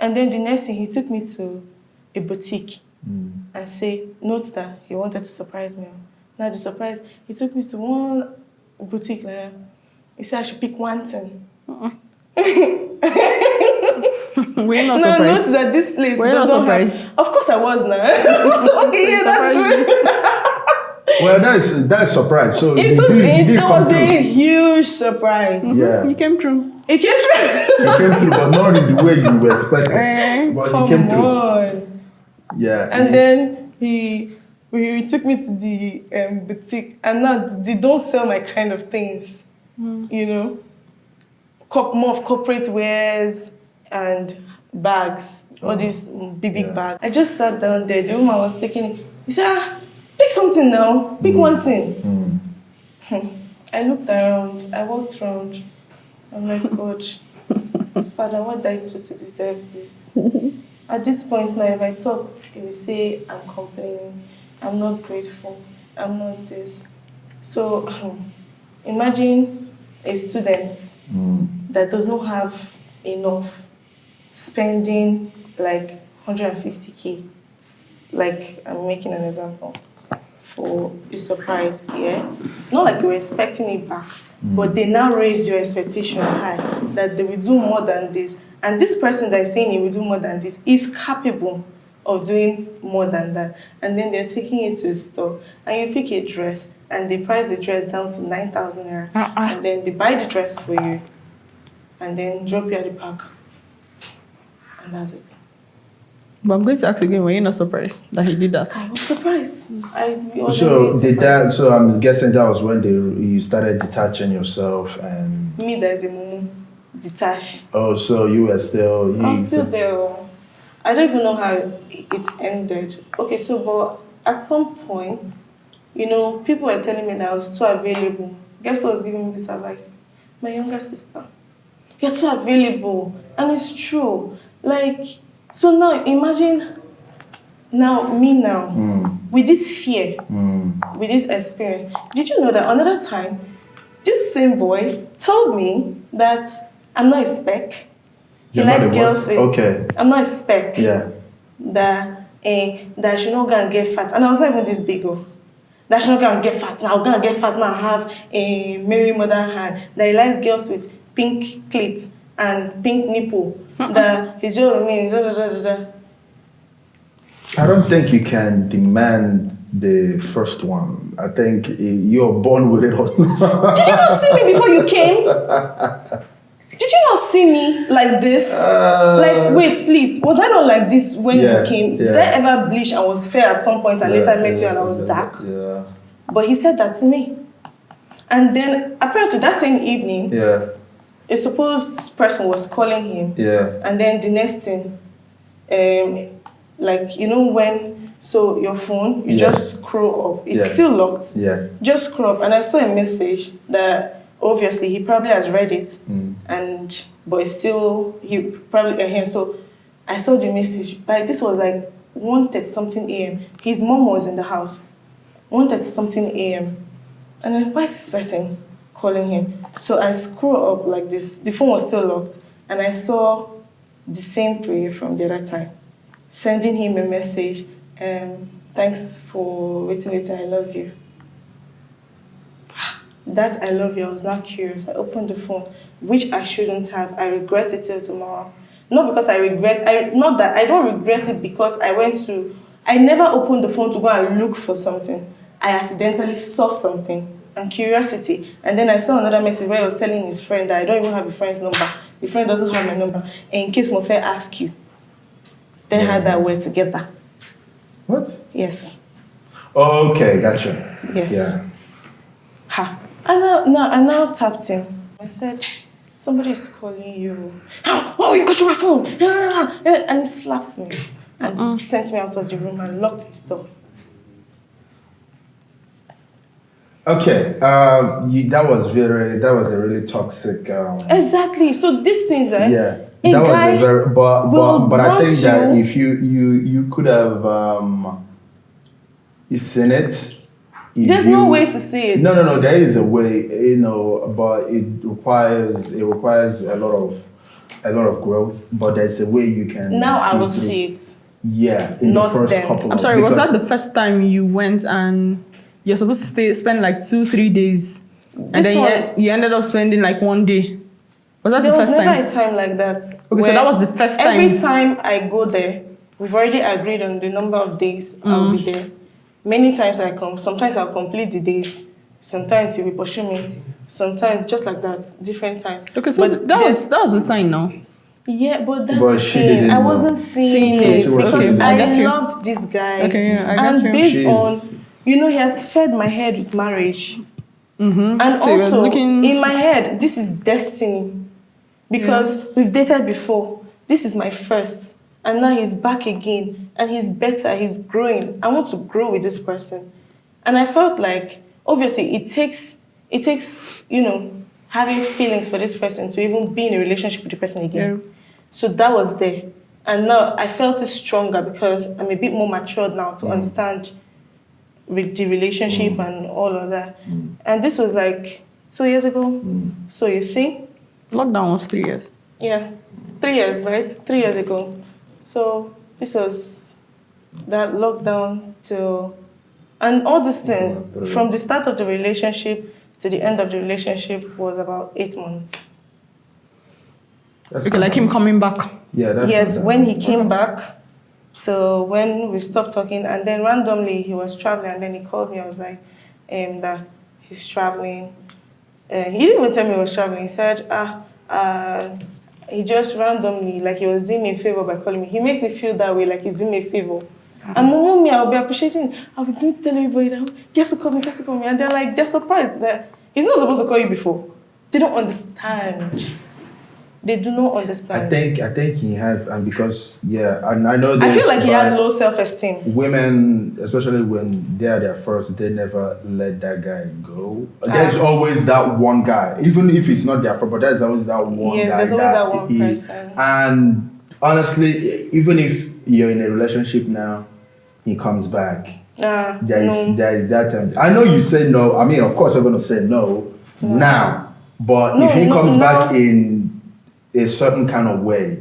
And then the next thing, he took me to a boutique and say, note that he wanted to surprise me. Now the surprise, he took me to one boutique. He said I should pick one thing. We're not Now surprised. note that this place We're not doesn't have- surprised. Of course I was now. Okay, yeah, that's Surprised true. Well, that's surprise. So It was a huge surprise. Yeah. You came through. It came true. He came through, but not in the way you were expecting. But he came Come through. on. Yeah. And then he took me to the boutique, and now they don't sell my kind of things, more of corporate wares and bags, all these big bags. I just sat down there. The woman was taking it. He said, pick something now. Pick one thing. I looked around. I walked around. I'm like, God, Father, what did I do to deserve this? At this point now, if I talk, he will say I'm complaining, I'm not grateful, I'm not this. So imagine a student that doesn't have enough, spending like 150K, like I'm making an example, for a surprise, yeah? Not like you were expecting it back, but they now raise your expectations high, that they will do more than this. And this person that is saying he will do more than this is capable of doing more than that. And then they're taking you to a store, and you pick a dress, and they price the dress down to 9,000 naira. And then they buy the dress for you, and then drop you at the park. And that's it. But I'm going to ask again, were you not surprised that he did that? I was surprised. So I'm guessing that was when you started detaching yourself and... Me, there's a mumu. Detached. Oh, so you were still... I'm still there. I don't even know how it ended. Okay, so but at some point, people were telling me that I was too available. Guess what was giving me this advice? My younger sister. You're too available. And it's true. Like, so now imagine now, with this fear, with this experience. Did you know that another time, this same boy told me that I'm not a spec. He likes girls with, okay. I'm not a spec. Yeah. That I should not go and get fat. And I was not even this big. That I should not go and get fat. Now I'll go and get fat now. I have a Mary Mother hand. That he likes girls with pink clit and pink nipple. That he's just with me. I don't think you can demand the first one. I think you're born with it. Did you not see me before you came? Did you not see me like this? Like, wait, please. Was I not like this when you came? Did I ever bleach and was fair at some point and later met you and I was dark? Yeah. But he said that to me. And then, apparently, that same evening, it's supposed this person was calling him. Yeah. And then the next thing, like, when, so your phone, you just scroll up. It's still locked. Yeah. Just scroll up. And I saw a message that obviously he probably has read it. But it's still, he probably, so I saw the message. But this was like 1:30 something a.m. His mom was in the house. 1:30 something a.m. And then, why is this person calling him? So I scroll up like this. The phone was still locked. And I saw the same prayer from the other time. Sending him a message. Thanks for waiting, I love you. That I love you, I was not curious. I opened the phone, which I shouldn't have. I regret it till tomorrow. Not because I regret, not that I don't regret it because I never opened the phone to go and look for something. I accidentally saw something and curiosity. And then I saw another message where he was telling his friend that I don't even have a friend's number. The friend doesn't have my number. And in case Mofe asks you, they had that word together. What? Yes. Okay, gotcha. Yes. Yeah. Ha. I now tapped him. I said, somebody's calling you. Oh, you got to my phone. And he slapped me and sent me out of the room and locked the door. Okay, that was a really toxic. Exactly. So these things, that was a very, but I think that if you could have you seen it. There's no way to see it. No. There is a way, but it requires a lot of growth. But there's a way you can. Now I will see it. Yeah, not the first then. couple. I'm sorry. Was that the first time you went and you're supposed to spend like 2-3 days, and then you ended up spending like 1 day? Was that the first time? There was never a time like that. Okay, so that was the first time. Every time I go there, we've already agreed on the number of days I'll be there. Many times I come. Sometimes I'll complete the days. Sometimes he will pursue me. Sometimes just like that, different times. Okay, so that was the sign now. Yeah, but that's the thing. I wasn't seeing it because I loved this guy. Okay, yeah, I got you. And based on, he has fed my head with marriage. And so also, in my head, this is destiny. Because we've dated before. This is my first. And now he's back again. And he's better. He's growing. I want to grow with this person. And I felt like, obviously, it takes having feelings for this person to even be in a relationship with the person again. Yeah. So that was there. And now I felt it stronger because I'm a bit more matured now to understand with the relationship and all of that. And this was like 2 years ago. So you see? Lockdown was 3 years. Yeah. 3 years, right? 3 years ago. So this was that lockdown till... And all these things, from the start of the relationship to the end of the relationship was about 8 months. Okay, like him coming back. Yeah, yes, when he came back. So when we stopped talking, and then randomly he was traveling, and then he called me. I was like, that he's traveling. He didn't even tell me he was traveling. He said, he just randomly, like he was doing me a favor by calling me. He makes me feel that way, like he's doing me a favor. And mommy, I'll be appreciating. I'll be doing to tell everybody that, guess who called me. And they're surprised that he's not supposed to call you before. They don't understand. They do not understand. I think he has, and because and I know. I feel like he had low self-esteem. Women, especially when they are their first, they never let that guy go. There's always that one guy, even if it's not their first, but there's always that one guy. Yes, there's always that one person. And honestly, even if you're in a relationship now, he comes back. There is that time. I know you say no. I mean, of course, you're going to say no now. But if he comes back in a certain kind of way,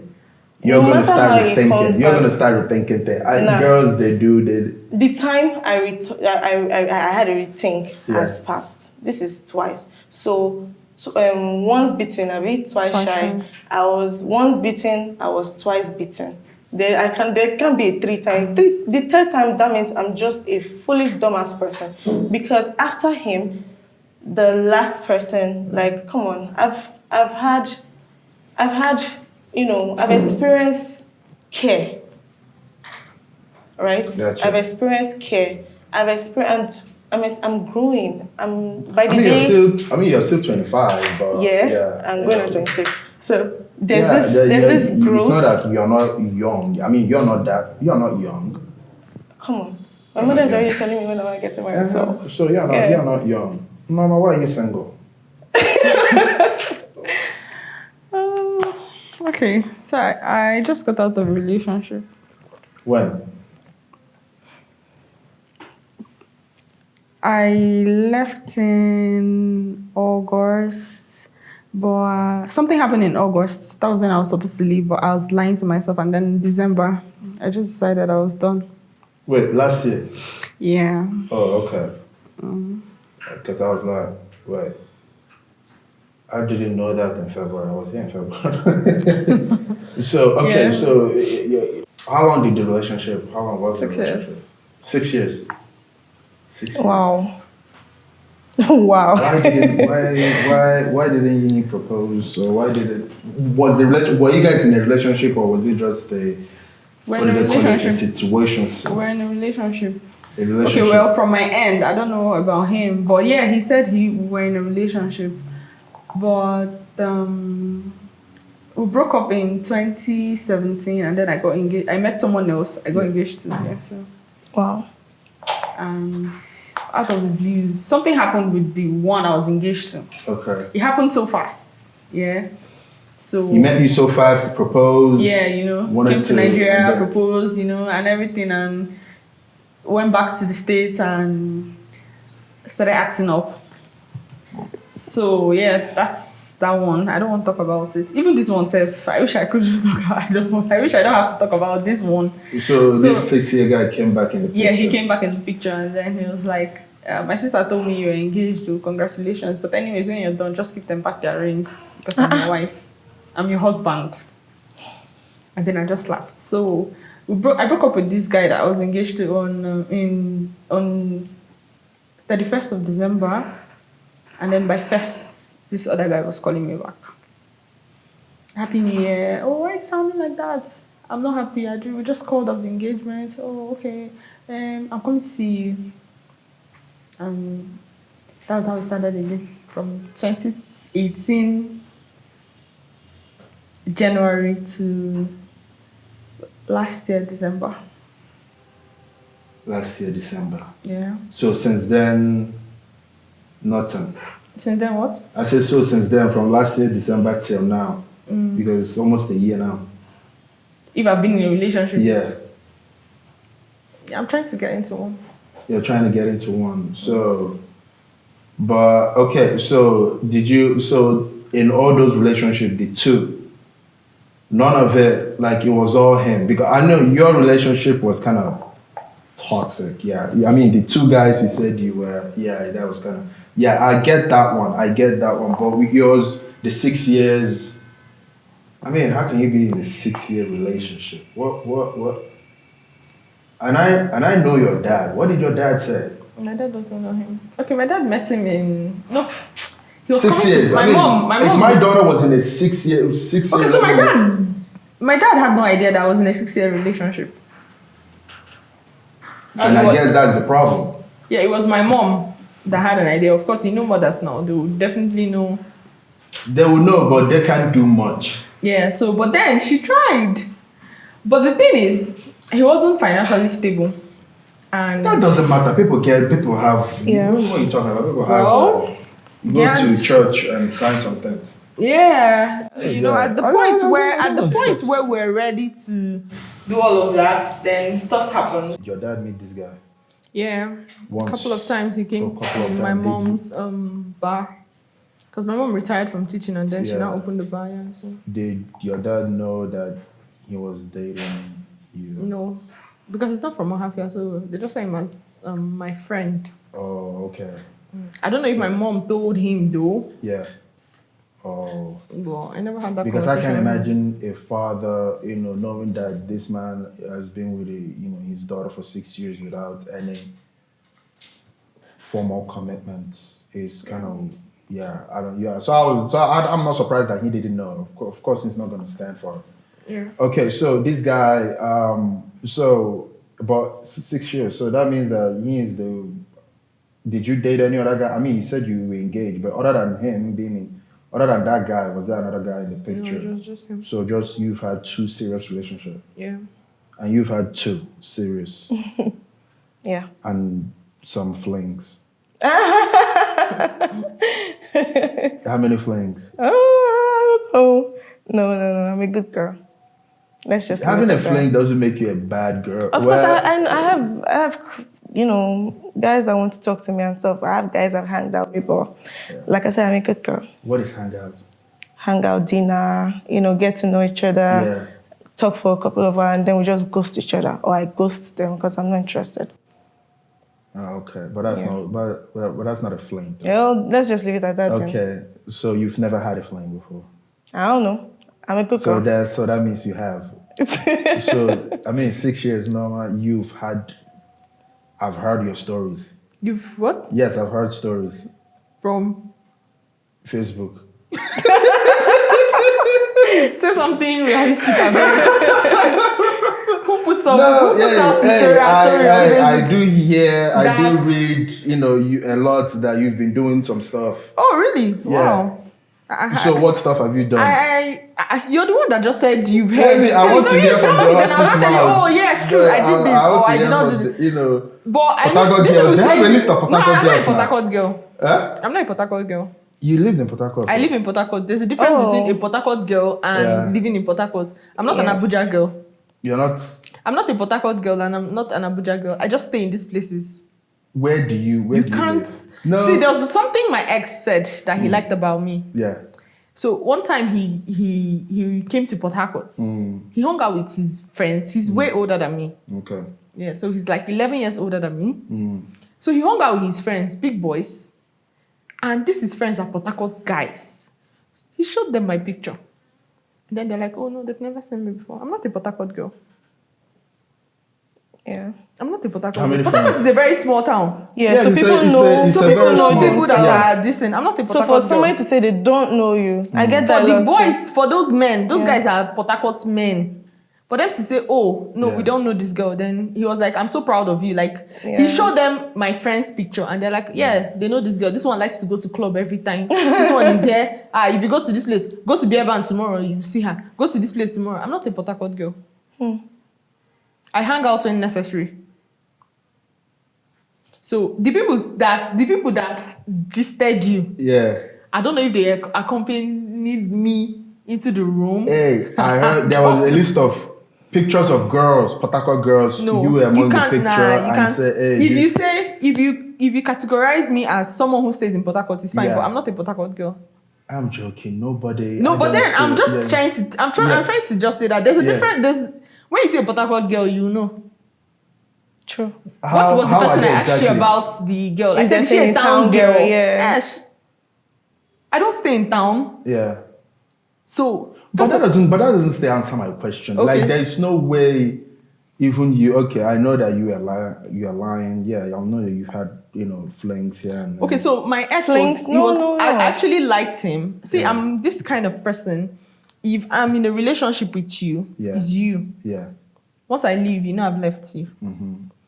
you're going to start rethinking. You're going to start rethinking things. Girls, they do. The time I had a rethink has passed. This is twice. So once beaten, twice shy. I was once beaten. I was twice beaten. There can be 3 times. The third time, that means I'm just a fully dumbass person. Because after him, the last person, like, come on, I've experienced care. Right? Gotcha. I've experienced care. I'm growing. You're still 25, but I'm going on 26. So there's this growth. It's not that you're not young. I mean, you're not young. Come on. My mother is already telling me when I get to marry. So you're not young. Mama, why are you single? Okay, so I just got out of a relationship. When? I left in August, but something happened in August. That was when I was supposed to leave, but I was lying to myself. And then in December, I just decided I was done. Wait, last year? Yeah. Oh, okay. Because I was like, wait, I didn't know that in February. I was here in February. So how long did the relationship, how long was the relationship? 6 years. 6 years. Wow. Wow. Why didn't you propose? Or were you guys in a relationship, or was it just a situation? We're in a relationship. Okay, well, from my end, I don't know about him, but yeah, he said we were in a relationship, but we broke up in 2017, and then I got engaged. I met someone else. I got engaged to him. So. Wow. And out of the blues, something happened with the one I was engaged to. Okay. It happened so fast. Yeah. So he met you so fast, proposed. Yeah, came to Nigeria, proposed, and everything, and went back to the States and started acting up. So yeah, that's that one. I don't want to talk about it. Even this one self, I wish I could just talk about. I wish I don't have to talk about this one. So this 6-year guy came back in the picture. Yeah, he came back in the picture, and then he was like, my sister told me you're engaged, congratulations. But anyways, when you're done, just give them back their ring because I'm your wife. I'm your husband. And then I just laughed. So I broke up with this guy that I was engaged to on 31st of December. And then by 1st, this other guy was calling me back. Happy New Year. Oh, why are you sounding like that? I'm not happy. We just called off the engagement. Oh, okay. I'm coming to see you. That was how we started again. From 2018 January to last year December. Last year December. Yeah. So since then, nothing. Since then what? I said so since then, from last year December till now, because it's almost a year now. If I've been in a relationship. Yeah. I'm trying to get into one. You're trying to get into one. So, but okay. So in all those relationships, the two. None of it, like it was all him. Because I know your relationship was kind of toxic. Yeah. I mean, the two guys you said you were, that was kind of, I get that one. But with yours, the 6 years, I mean, how can you be in a 6-year relationship? What? And I know your dad. What did your dad say? My dad doesn't know him. Okay, my dad met him in, no. 6 years. My mom. If my daughter was in a 6 year. Okay, so my dad had no idea that I was in a 6-year relationship. So and I guess that's the problem. Yeah, it was my mom that had an idea. Of course, mothers now. They will definitely know. They will know, but they can't do much. Yeah, so, but then she tried. But the thing is, he wasn't financially stable. And That doesn't matter. People have. Yeah. What are you talking about? People Well, have. You go yeah, to church and sign some things. yeah, Yeah. at the I point don't- where I don't- where we're ready to do all of that, then stuff happened. Your dad meet this guy. Yeah, Once. a couple of times he came A couple to of my times, did you- mom's bar, because my mom retired from teaching and then she Yeah. now opened the bar. Yeah, so Did your dad know that he was dating you? no, because it's not from Ohafia, so they just say him as my friend. Oh, okay. I don't know if my mom told him though. Yeah. Oh. Well, I never had that Because I conversation. can imagine a father, knowing that this man has been with his daughter for 6 years without any formal commitments is kind of I'm not surprised that he didn't know. Of course, he's not going to stand for it. Yeah. Okay, so this guy, so about 6 years. So that means that he is the. Did you date any other guy? I mean, you said you were engaged, but other than other than that guy, was there another guy in the picture? No, just him. So just you've had 2 serious relationships, Yeah. and you've had 2 serious Yeah. and some flings. How many flings? I don't know. No. I'm a good girl. Let's just Having leave a it at fling doesn't make you a bad girl. that. Of course, I have, guys that want to talk to me and stuff. I have guys I've hanged out with, but like I said, I'm a good girl. What is hangout? Hang out, dinner, get to know each other, talk for a couple of hours, and then we just ghost each other, or I ghost them because I'm not interested. Oh, okay, but that's not. But that's not a fling. Let's just leave it at that. Then. Okay, so you've never had a fling before. I don't know. I'm a good girl. So that means you have. So I mean, 6 years, Norma. I've heard your stories. You've what? Yes, I've heard stories. From? Facebook. Say something realistic about Who puts out No, his hey, story on I Facebook? do hear, I do That's- read, you a lot that you've been doing some stuff. Oh, really? Wow. So what stuff have you done? You're the one that just said you've Tell heard. me, You I said, want to "No, hear you from tell the me, then I'll horse's tell you, mouth. oh, yes, true, I did this, or I did not do this. But I Port Harcourt this girls. will They have say- a list of Port No, Harcourt I'm not a girls Port now. Harcourt girl. Huh? I'm not a Port Harcourt girl. You lived in Port Harcourt? I live in Port Harcourt. There's a difference between a Port Harcourt girl and living in Port Harcourt. I'm not an Yes. Abuja girl. You're not. I'm not a Port Harcourt girl and I'm not an Abuja girl. I just stay in these places. Where do you You can't. live? No. See, there was something my ex said that he liked about me. Yeah. So one time he came to Port Harcourt. He hung out with his friends. He's way older than me. Okay. Yeah, so he's like 11 years older than me. So he hung out with his friends, big boys. And this is friends are Port Harcourt guys. He showed them my picture. And then they're like, oh no, they've never seen me before. I'm not a Port Harcourt girl. Yeah. I'm not a Port Harcourt How many girl. Port Harcourt friends? is a very small town. Yeah, Yeah, so it's people a- it's a- know. it's So a people very know small people that town. are decent. I'm not a Port So for Harcourt somebody girl. to say they don't know you, I get that For a the lot too. boys, for those men, those Yeah. guys are Port Harcourt men. For them to say, oh, no, Yeah. we don't know this girl. Then he was like, I'm so proud of you. Like, Yeah. he showed them my friend's picture and they're like, yeah, they know this girl. This one likes to go to club every time. This one is here. If you go to this place, go to Beer Band tomorrow, you see her. Go to this place tomorrow. I'm not a Port Harcourt girl. I hang out when necessary. So the people that gisted you, Yeah. I don't know if they accompanied me into the room. Hey, I heard there was a list of pictures of girls, Port Harcourt girls. No, You were among the can't. picture You and can't. say, hey, if you categorize me as someone who stays in Port Harcourt, it's fine. Yeah. But I'm not a Port Harcourt girl. I'm joking. Nobody. No, I but don't then I'm feel- just yeah. trying to. I'm trying. Yeah. I'm trying to just say that there's a Yeah. difference. When you say a Port Harcourt girl, you know. True. What was the how are person they I asked you exactly? about the girl? I Is said, that is she a in town town girl? girl? Yeah. Yes. I don't stay in town, Yeah. so. But that doesn't still answer my question. Okay. Like there's no way even you okay, I know that you are lying. Yeah, I know that you've had, flings here and there. Okay, so my ex Flings? No. I actually liked him. See, Yeah. I'm this kind of person. If I'm in a relationship with you, Yeah. it's you. Yeah. Once I leave, I've left you.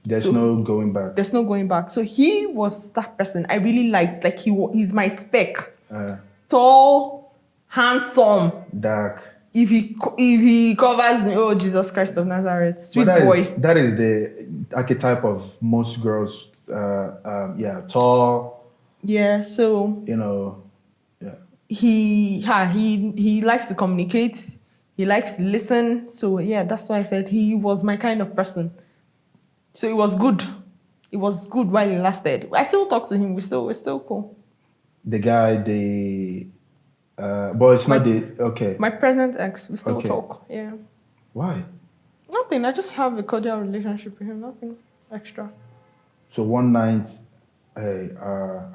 There's So- no going back. There's no going back. So he was that person I really liked. Like he's my spec. Tall, handsome. Dark. if he covers me, oh Jesus Christ of Nazareth, sweet But boy. that is the archetype of most girls. Tall. Yeah, so You know. Yeah. he likes to communicate. He likes to listen. So yeah, that's why I said he was my kind of person. So it was good. It was good while it lasted. I still talk to him. We're still cool. The guy, but it's not okay. My present ex, we still Okay. talk. Yeah. Why? Nothing. I just have a cordial relationship with him. Nothing extra. So one night, hey,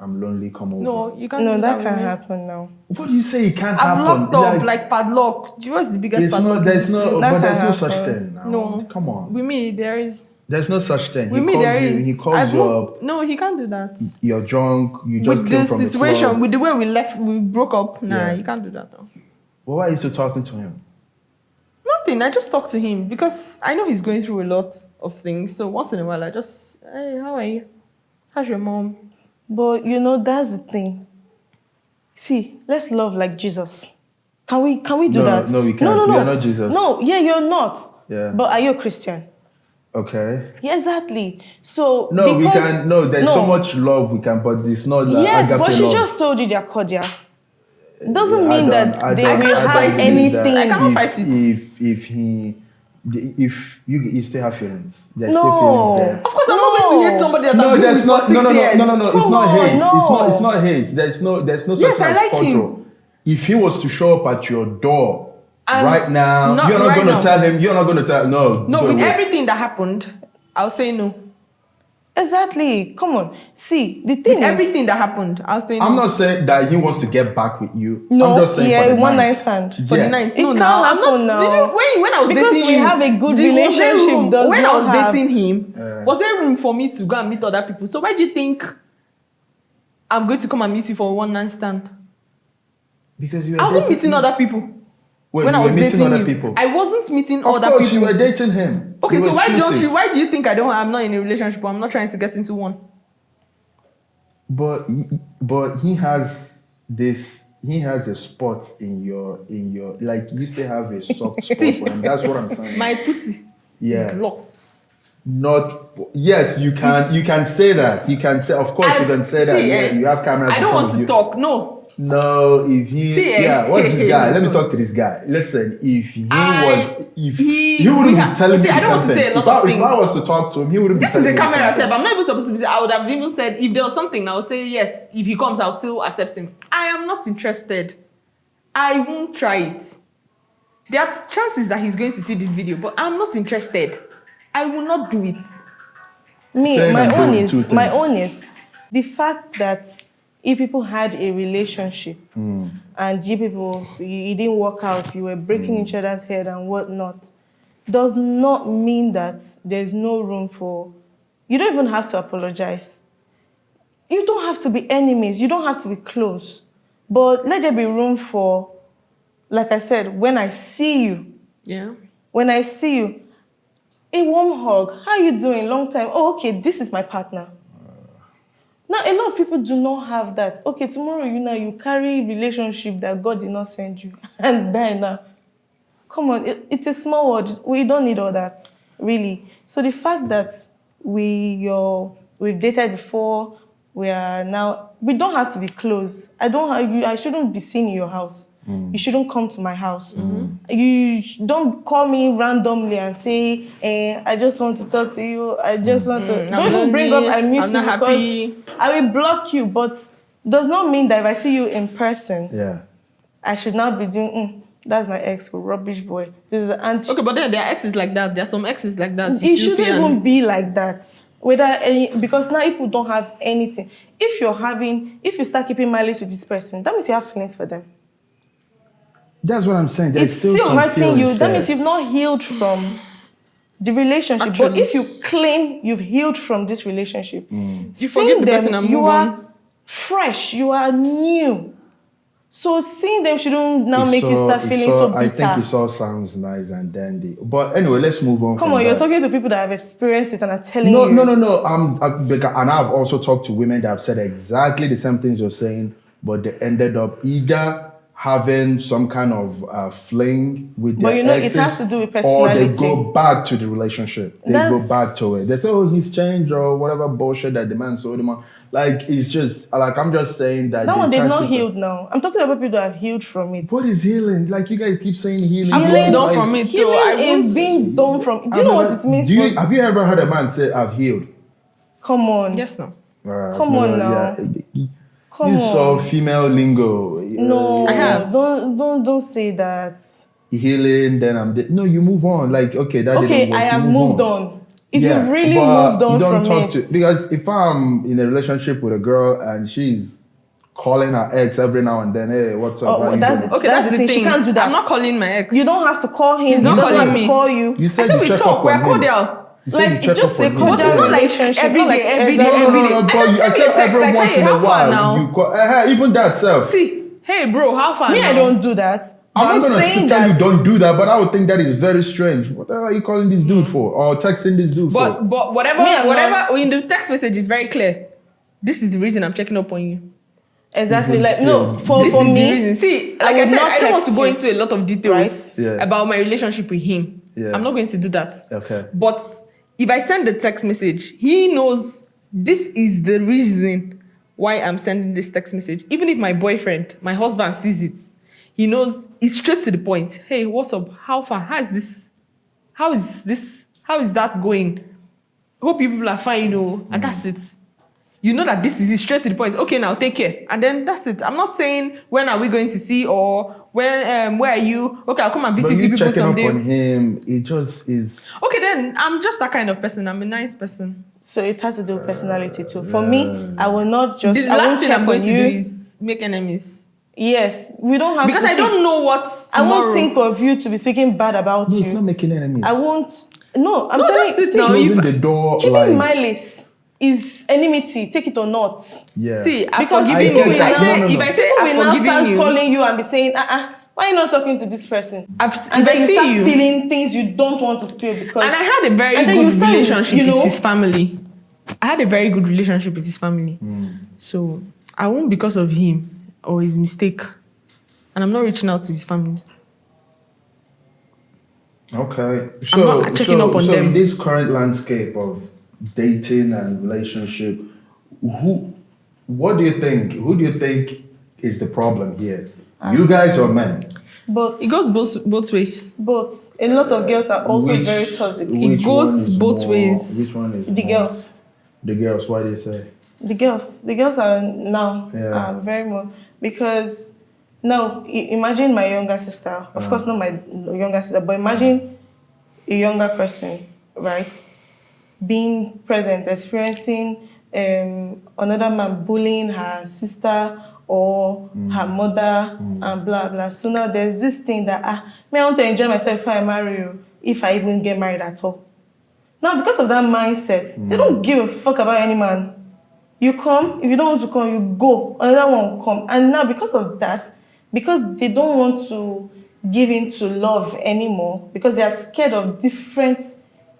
I'm lonely. Come over. No, you can't. No, do that with can't me. happen now. What do you say? It can't I've happen. locked up like padlock. Do you know what's the biggest It's padlock? not. There's no. That But there's no can't such happen. thing. Now. No. Come on. With me, there is. There's no such thing. With He me, calls there you. is. He calls you up. No, he can't do that. You're drunk. You just With came the from situation, the club. with the way we broke up, nah, Yeah. you can't do that though. Well, why are you still talking to him? Nothing. I just talk to him because I know he's going through a lot of things. So once in a while, I just, hey, how are you? How's your mom? But you know, that's the thing. See, let's love like Jesus. Can we do No, that? no, we can't. No. We are not Jesus. No, yeah, you're not. Yeah. But are you a Christian? Okay. Yeah, exactly. So No, we because- can. No, there's so much love we can, but it's not like Yes, agape but she love. just told you they're cordial. Doesn't I mean don't- that I they don't- will I don't hide believe that. anything. I cannot fight it. If you still have feelings, there's No. still feelings there. Of course, I'm not going to hate somebody that No, I've been there's with not. for 6 years. No. It's Come not on, hate. no. It's not hate. There's no such Yes, thing I as like control. him. If he was to show up at your door And right now, not you're not right going to now. tell him. You're not going to tell. No. No, go with away. everything that happened, I'll say no. Exactly. Come on. See, the With thing is, everything that happened, I'll say no. I'm not saying that he wants to get back with you. no, I'm just saying yeah, for the one night. night stand. For Yeah. the night. It No, can't now I'm not. happen now. Did you when I was Because dating we you? have a good was there relationship room- does when I not was have- dating him, was there room for me to go and meet other people? So why do you think I'm going to come and meet you for a one night stand? Because you were I wasn't dating- meeting other people. Wait, when you I was were meeting dating other you, people. I wasn't meeting Of other course, people. you were dating him. Okay, You so were why exclusive. Why do you think I'm not in a relationship or I'm not trying to get into one? But he has this. He has a spot in your like you still have a soft spot See, for him. That's what I'm saying. My pussy Yeah. is locked. Not for, yes, you can say that. You can say, of course, you can say that. Yeah, you have cameras. I in don't front want of to you. talk. No. No, if he, See, yeah, what's this guy? Let me no. talk to this guy. Listen, if he he wouldn't we be have- telling see, me I don't want to something. say a lot If I of things. was to talk to him, he wouldn't be This is telling a me camera something. self. I'm not even supposed to be. I would have even said if there was something, I would say yes. If he comes, I'll still accept him. I am not interested. I won't try it. There are chances that he's going to see this video, but I'm not interested. I will not do it. me, Saying my and own doing is two my things. own is the fact that if people had a relationship and you people it didn't work out, you were breaking each other's head and whatnot, does not mean that there's no room for. You don't even have to apologize. You don't have to be enemies. You don't have to be close. But let there be room for, like I said, when I see you, Yeah. when I see you, a warm hug. How you doing? Long time. Oh, okay, this is my partner. Now, a lot of people do not have that. Okay, tomorrow, you carry relationship that God did not send you and die now. Come on, it's a small world. We don't need all that, really. So the fact that we've dated before, we don't have to be close. I shouldn't be seen in your house. You shouldn't come to my house. You don't call me randomly and say, I just want to talk to you. I just want to. I'm Don't even bring up lonely, I miss I'm you not because happy. I will block you. But does not mean that if I see you in person, Yeah. I should not be doing. That's my ex, rubbish boy. This is the anti. Okay, but then there are exes like that. There are some exes like that. It You still shouldn't see even be like that. Because now people don't have anything. If you start keeping malice with this person, that means you have feelings for them. That's what I'm saying. There's It's still some hurting you. feelings That there. means you've not healed from the relationship. But Actually. if you claim you've healed from this relationship, You seeing forgive the them, person and you move are on. fresh, you are new. So seeing them shouldn't now make you start feeling so bitter. I think it all sounds nice and dandy. But anyway, let's move on. Come from on, you're that. talking to people that have experienced it and are telling No, you. no. And I've also talked to women that have said exactly the same things you're saying, but they ended up either having some kind of fling with their But you know, it exes, has to do with or they personality. go back to the relationship. They go back to it. They say, "Oh, he's changed," or whatever bullshit that the man sold him on. Like it's just like I'm just saying that. That one they've not chances healed now. I'm talking about people that have healed from it. What is healing? Like you guys keep saying healing. I'm Healing done like, from it, so Healing I won't. is being done from. Do you know what it means? Have you ever heard a man say, "I've healed"? Come on. Yes, no. Come on now. Come You saw on. female lingo. No, I have. Don't say that. Healing, then no, you move on. Like, okay, that Okay, didn't work. I have you move moved on. If Yeah, you've really but moved on you don't from talk it. because if I'm in a relationship with a girl and she's calling her ex every now and then, hey, what's up? Oh, How you that's doing? Okay, That's that's, the the thing. thing. She can't do that. I'm not calling my ex. You don't have to call him. He's not he doesn't calling have me. to call you. You I said said you we check talk. up We're on him. cordial. You said you Like check just up a on him. cordial But it's not like relationship. every not like day, every exactly- day, every day. No, I but can I send you said a text every like, once hey, in a how far while now? you call, even that self. See, hey, bro, how far Me, now? I don't do that. I'm not gonna saying tell that. you don't do that, but I would think that is very strange. What the hell are you calling this dude for, or texting this dude for? But whatever, Me, I'm not- in the text message is very clear. This is the reason I'm checking up on you. Exactly. Even Like no, still, This for is the me, reason. See, like I I would said, not I don't want text to go you. into a lot of details Right? Yeah. about my relationship with him. Yeah. I'm not going to do that. Okay. But if I send the text message, he knows this is the reason why I'm sending this text message. Even if my boyfriend, my husband sees it, he knows it's straight to the point. Hey, what's up? How far? How is this? How is this? How is that going? Hope you people are fine, you know, and that's it. You know that this is straight to the point. Okay, now take care, and then that's it. I'm not saying when are we going to see or when where are you? Okay, I'll come and But visit you you people checking someday. up on him, it just is. Okay, then I'm just that kind of person. I'm a nice person. so it has to do with personality too. For me, I will not just. The I last won't thing check I'm going on to you. do is make enemies Yes, we don't have because to I don't know what I won't tomorrow. think of you to be speaking bad about No, you. it's not making enemies. I won't. No, I'm No, telling that's you. it see, now. Closing If- the door, Keeping like malice is enmity. Take it or not. yeah. See, I've Because forgiven people you. will I now- say, No. if I say People I've will now forgiven start you, calling you and be saying, why are you not talking to this person? if And I then you see start you, spilling things you don't want to spill because. and I had a very and then you good start, relationship you know- with his family. I had a very good relationship with his family. So I won't because of him or his mistake. And I'm not reaching out to his family. Okay. I'm not checking up on them. in this current landscape of dating and relationship, what do you think? Who do you think is the problem here? You guys or men? But It goes both ways. a lot of girls are also Which- very toxic. which goes one is both more- ways. Which one is The more? girls. The girls. Why do you say? The girls are now Yeah. very more because now imagine my younger sister. Of course, not my younger sister, but imagine a younger person, right, being present, experiencing another man bullying her sister or her mother and blah blah. So now there's this thing that me I want to enjoy myself if I marry you, if I even get married at all. Now, because of that mindset, they don't give a fuck about any man. You come, if you don't want to come, you go. Another one will come. And now, because of that, because they don't want to give in to love anymore, because they are scared of different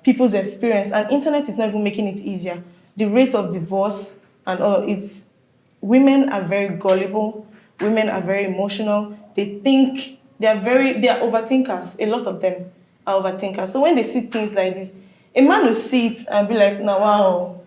people's experience, and internet is not even making it easier. The rate of divorce and all is, women are very gullible. Women are very emotional. They think, they are overthinkers. A lot of them are overthinkers. So when they see things like this, a man will see it and be like, "Now, wow,"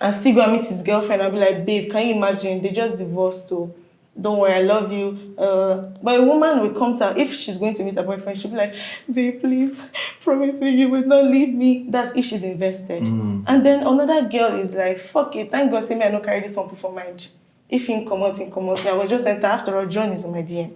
and still go and meet his girlfriend and be like, "Babe, can you imagine? They just divorced, so don't worry, I love you." But a woman will come to her, if she's going to meet her boyfriend, she'll be like, "Babe, please, promise me you will not leave me." That's if she's invested. And then another girl is like, "Fuck it, thank God, say me, I don't carry this one for mind. If he come out, I will just enter. After all, John is in my DM."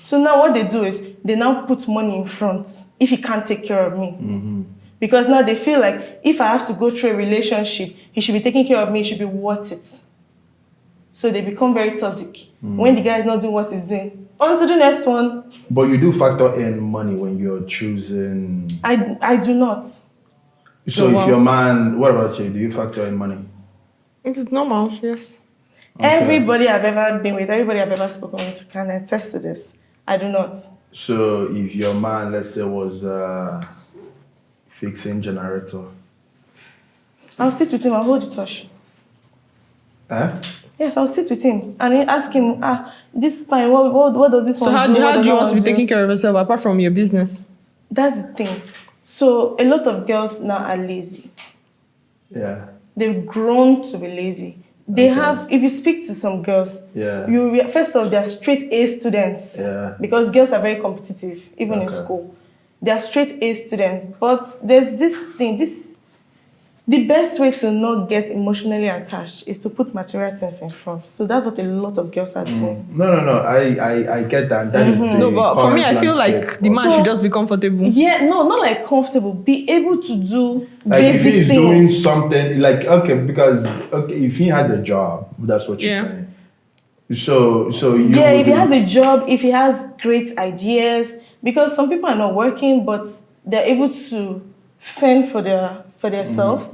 So now what they do is they now put money in front if he can't take care of me. Because now they feel like if I have to go through a relationship, he should be taking care of me, it should be worth it. So they become very toxic when the guy is not doing what he's doing. On to the next one. But you do factor in money when you're choosing. I do not. So if your man, what about you? Do you factor in money? It's normal, yes. Okay. Everybody I've ever been with, everybody I've ever spoken with can attest to this. I do not. So if your man, let's say, was fixing generator, I'll sit with him and hold the touch. eh? Yes, I'll sit with him and then ask him, this fine, what does this So one how do? What do does you that want to one be do? taking care of yourself apart from your business? That's the thing. So a lot of girls now are lazy. Yeah. They've grown to be lazy. They Okay. have, if you speak to some girls, Yeah. first off, they're straight A students. Yeah. Because girls are very competitive, even in Okay. school. They're straight A students. But there's this thing, the best way to not get emotionally attached is to put material things in front. So that's what a lot of girls are doing. No. I get that. That is the No, but for me, I current feel like landscape the of- man should just be comfortable. Yeah, no, not like comfortable. Be able to do like if basic he's things. doing something like because if he has a job, that's what you're Yeah. saying. So you Yeah, would if he do- has a job, if he has great ideas, because some people are not working, but they're able to fend for themselves.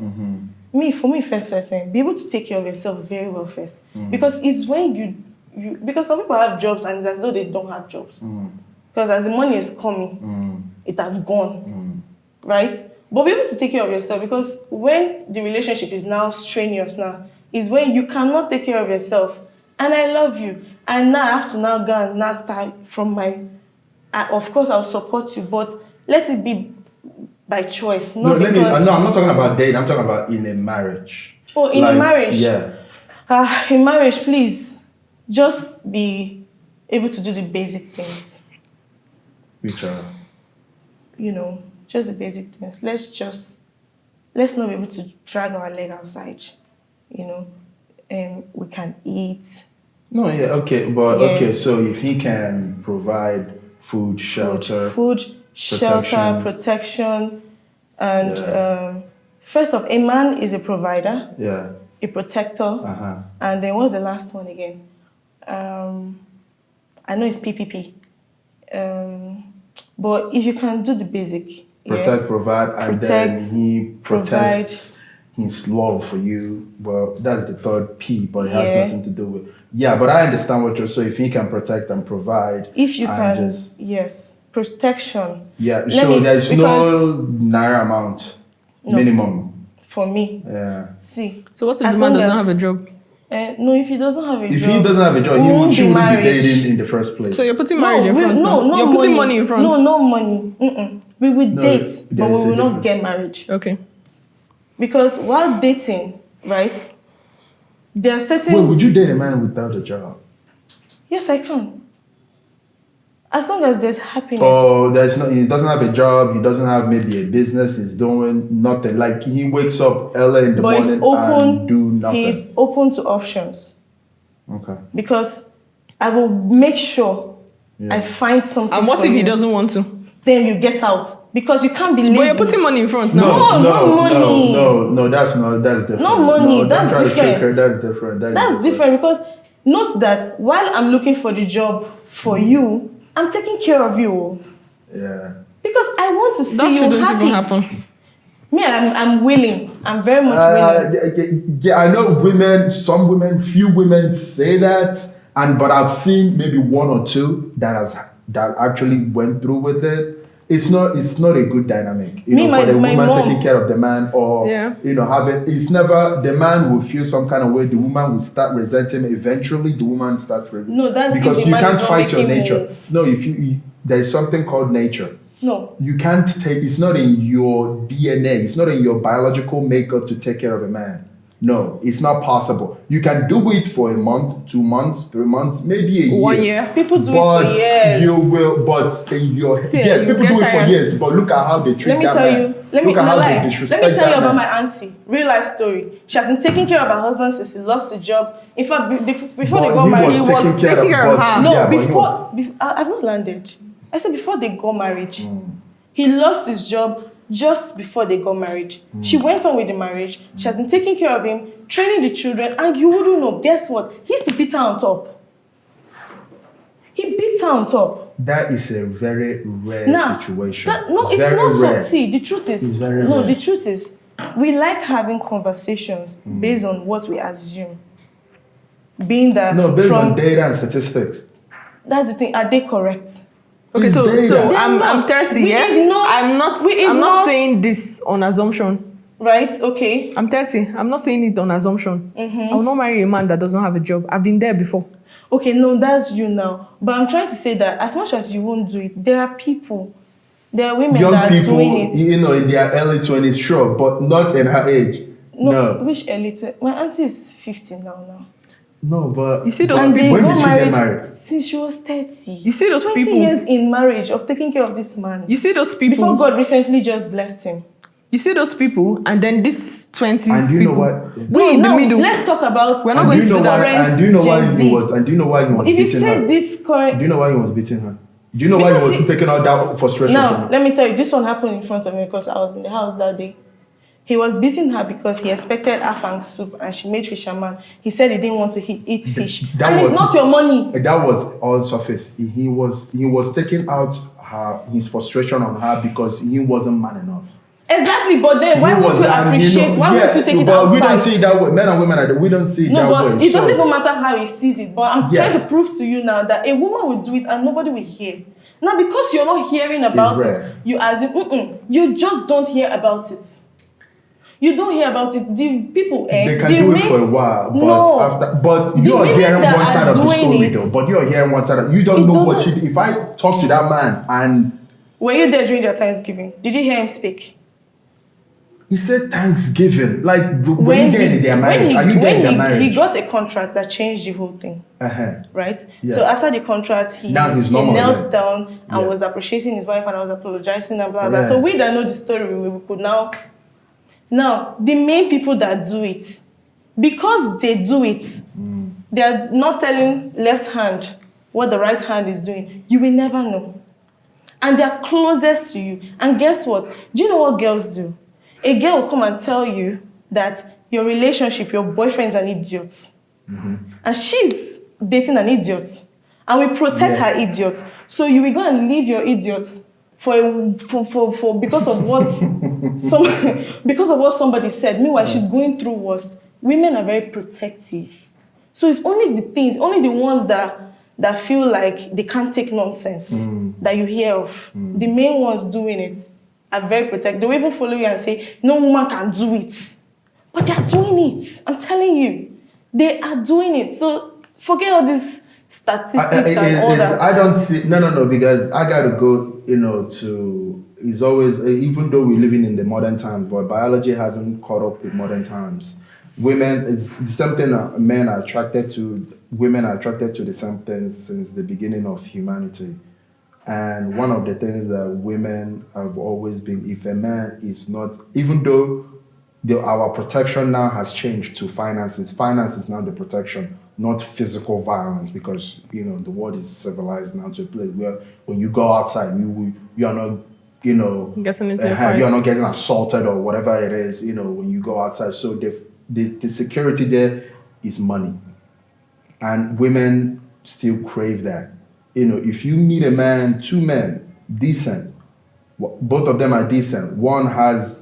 For me, first, be able to take care of yourself very well first, because it's when you because some people have jobs and it's as though they don't have jobs, because as the money is coming, it has gone, right? But be able to take care of yourself, because when the relationship is now strenuous now, is when you cannot take care of yourself. And I love you. And now I have to now go and now start from of course I'll support you, but let it be by choice, not no, because... I'm not talking about dating. I'm talking about in a marriage. Oh, in a marriage? Yeah. In marriage, please, just be able to do the basic things. Which are? Just the basic things. Let's not be able to drag our leg outside, we can eat. No, yeah, okay, but Yeah. okay. So if he can provide food, shelter, shelter, protection, and first off, a man is a provider, yeah, a protector, and then what's the last one again? I know it's PPP, but if you can do the basic, protect, provide, and then Protect, he provide. protests his love for you. Well, that's the third P, but it has Yeah. nothing to do with. Yeah, but I understand what you're saying. If he can protect and provide, If you and can, just, yes, protection. yeah. Let So me- there's because- no naira amount No. minimum. For me, Yeah. see. So what if as the man long does not as- have a job? No, if he doesn't have a If job, he doesn't have a job, we he won't be shouldn't be married. dating in the first place. So you're putting marriage in we- front. No, now. no You're money. putting money in front. No money. Mm-mm. We will No, date, but there we is a will not difference. get married. Okay. Because while dating, right, there are certain... Wait, would you date a man without a job? Yes, I can. As long as there's happiness. Oh, he doesn't have a job, he doesn't have maybe a business, he's doing nothing. Like he wakes up early in the But morning he's open, and do nothing. he's open to options. Okay. Because I will make sure I find something. And what for if he you. doesn't want to? Then you get out. Because you can't be lazy. But you're putting money in front now. No money. No, that's different. No money, that's don't try to trick her, different. that's different. That's different, because note that while I'm looking for the job for you, I'm taking care of you. Yeah. Because I want to see That you shouldn't happy. even happen. Me, I'm willing. I'm very much willing. Yeah, I know some women, few women say that, but I've seen maybe one or two that actually went through with it. It's not a good dynamic. For the woman mom, taking care of the man, or it's never, the man will feel some kind of way, the woman will start resenting him. Eventually the woman starts resenting. No, that's if because the you man can't is not fight your making nature. move. No, there's something called nature. No. You can't take, it's not in your DNA, it's not in your biological makeup to take care of a man. No, it's not possible. You can do it for a month, 2 months, 3 months, maybe a year. 1 year. People do it for years. You will, but in your See, yeah, you people get do it for tired. years. But look at how they treat Let me that tell man. you. Let me look at how lie. they disrespect Let me tell you that about man. my auntie. Real life story. She has been taking care of her husband since he lost his job. In fact, before they But got he married, was taking care of her. No, yeah, but he before, was- I've not landed. I said before they got married. He lost his job just before they got married. She went on with the marriage. She has been taking care of him, training the children, and you wouldn't know. Guess what? He used to beat her on top. He beat her on top. That is a very rare situation. No, it's very not rare. so. See, the truth is, It's very no, rare. the truth is, we like having conversations based on what we assume. Being that No, based from on data and statistics. that's the thing. Are they correct? Okay, It's so data. I'm not. 30, We yeah? ignore- I'm we not ignore- saying this on assumption. right? Okay. I'm 30. I'm not saying it on assumption. I will not marry a man that doesn't have a job. I've been there before. Okay, no, that's you now. But I'm trying to say that as much as you won't do it, there are people, there are women Young that are people, doing it. in their early 20s, sure, but not in her age. No. Which elite? My auntie is 50 now. No, but You see those And they when got did she married, get married? since she was 30. You see those 20 people- years in marriage of taking care of this man. You see those people. Before God recently just blessed him. You see those people, and then this 20s And you know people. what? We in the now, middle. let's talk about. We're not And going do you to know do why? that. And do you know why Gen he Z. was? And do you know why he was If you beating said her? this current. Do you know why he was beating her? Do you know why he Because was taking all that frustration from Now, her? let me tell you, this one happened in front of me because I was in the house that day. He was beating her because he expected afang soup and she made fisherman. He said he didn't want to eat fish. that And was- it's not your money. That was all surface. He was taking out his frustration on her because he wasn't man enough. Exactly, but then why He would was- you and appreciate? Why would you take it but outside? we don't see it that way. Men and women, we don't see it No, that but way. it doesn't So- even matter how he sees it. But I'm Yeah. trying to prove to you now that a woman will do it and nobody will hear. Now, because you're not hearing about It's it, rare. you assume, you just don't hear about it. You don't hear about it. The people, They can the do it main- for a while, but No. after, but The you're women hearing that one are side of the doing story it- though. But you're hearing one side. You don't It know what doesn't- she. If I talk to that man and Were you there during their Thanksgiving? Did you hear him speak? he said Thanksgiving, like when you there in their marriage, are you there in their marriage? he got a contract that changed the whole thing, Uh-huh. right? Yeah. So after the contract, he Now he's he normal knelt again. down and Yeah. was appreciating his wife and I was apologizing and blah blah. Yeah. So we that know the story, we could now the main people that do it, because they do it, they are not telling left hand what the right hand is doing. You will never know. And they are closest to you. And guess what? Do you know what girls do? A girl will come and tell you that your relationship, your boyfriend's an idiot. And she's dating an idiot. And we protect Yeah. her idiot. So you will go and leave your idiot for because of what because of what somebody said. Meanwhile, she's going through worst. Women are very protective. So it's only the things, only the ones that feel like they can't take nonsense that you hear of. The main ones doing it are very protective. They will even follow you and say, no woman can do it. But they are doing it. I'm telling you. They are doing it. So forget all these statistics and all that. I don't see no because I gotta go to it's always even though we're living in the modern times, but biology hasn't caught up with modern times. Women, it's something men are attracted to. Women are attracted to the same thing since the beginning of humanity. And one of the things that women have always been, if a man is not, even though our protection now has changed to finances. Finance is now the protection, not physical violence, because the world is civilized now to a place where when you go outside, you are not Getting into a fight. you're not getting assaulted or whatever it is. When you go outside, so the security there is money, and women still crave that. If you need a man, two men, decent, both of them are decent. One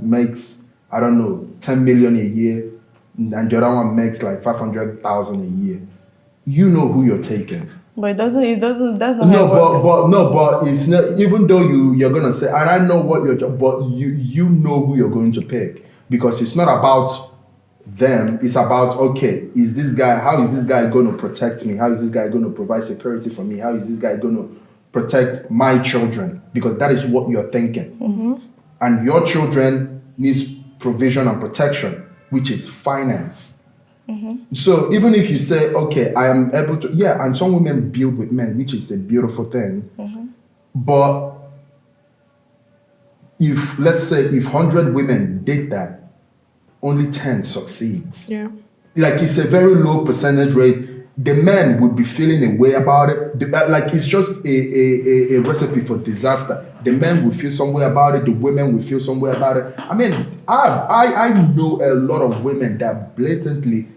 makes, I don't know, 10 million a year, and the other one makes like 500,000 a year. You know who you're taking. But that's not how it works. But it's not, even though you're gonna say, and I know what but you know who you're going to pick, because it's not about them, it's about, okay, how is this guy going to protect me? How is this guy going to provide security for me? How is this guy going to protect my children? Because that is what you're thinking. And your children needs provision and protection, which is finance. So even if you say, okay, I am able to, and some women build with men, which is a beautiful thing. But let's say if 100 women did that, only 10 succeeds. Yeah. Like, it's a very low percentage rate. The men would be feeling a way about it. Like, it's just a recipe for disaster. The men will feel some way about it. The women will feel some way about it. I mean, I know a lot of women that blatantly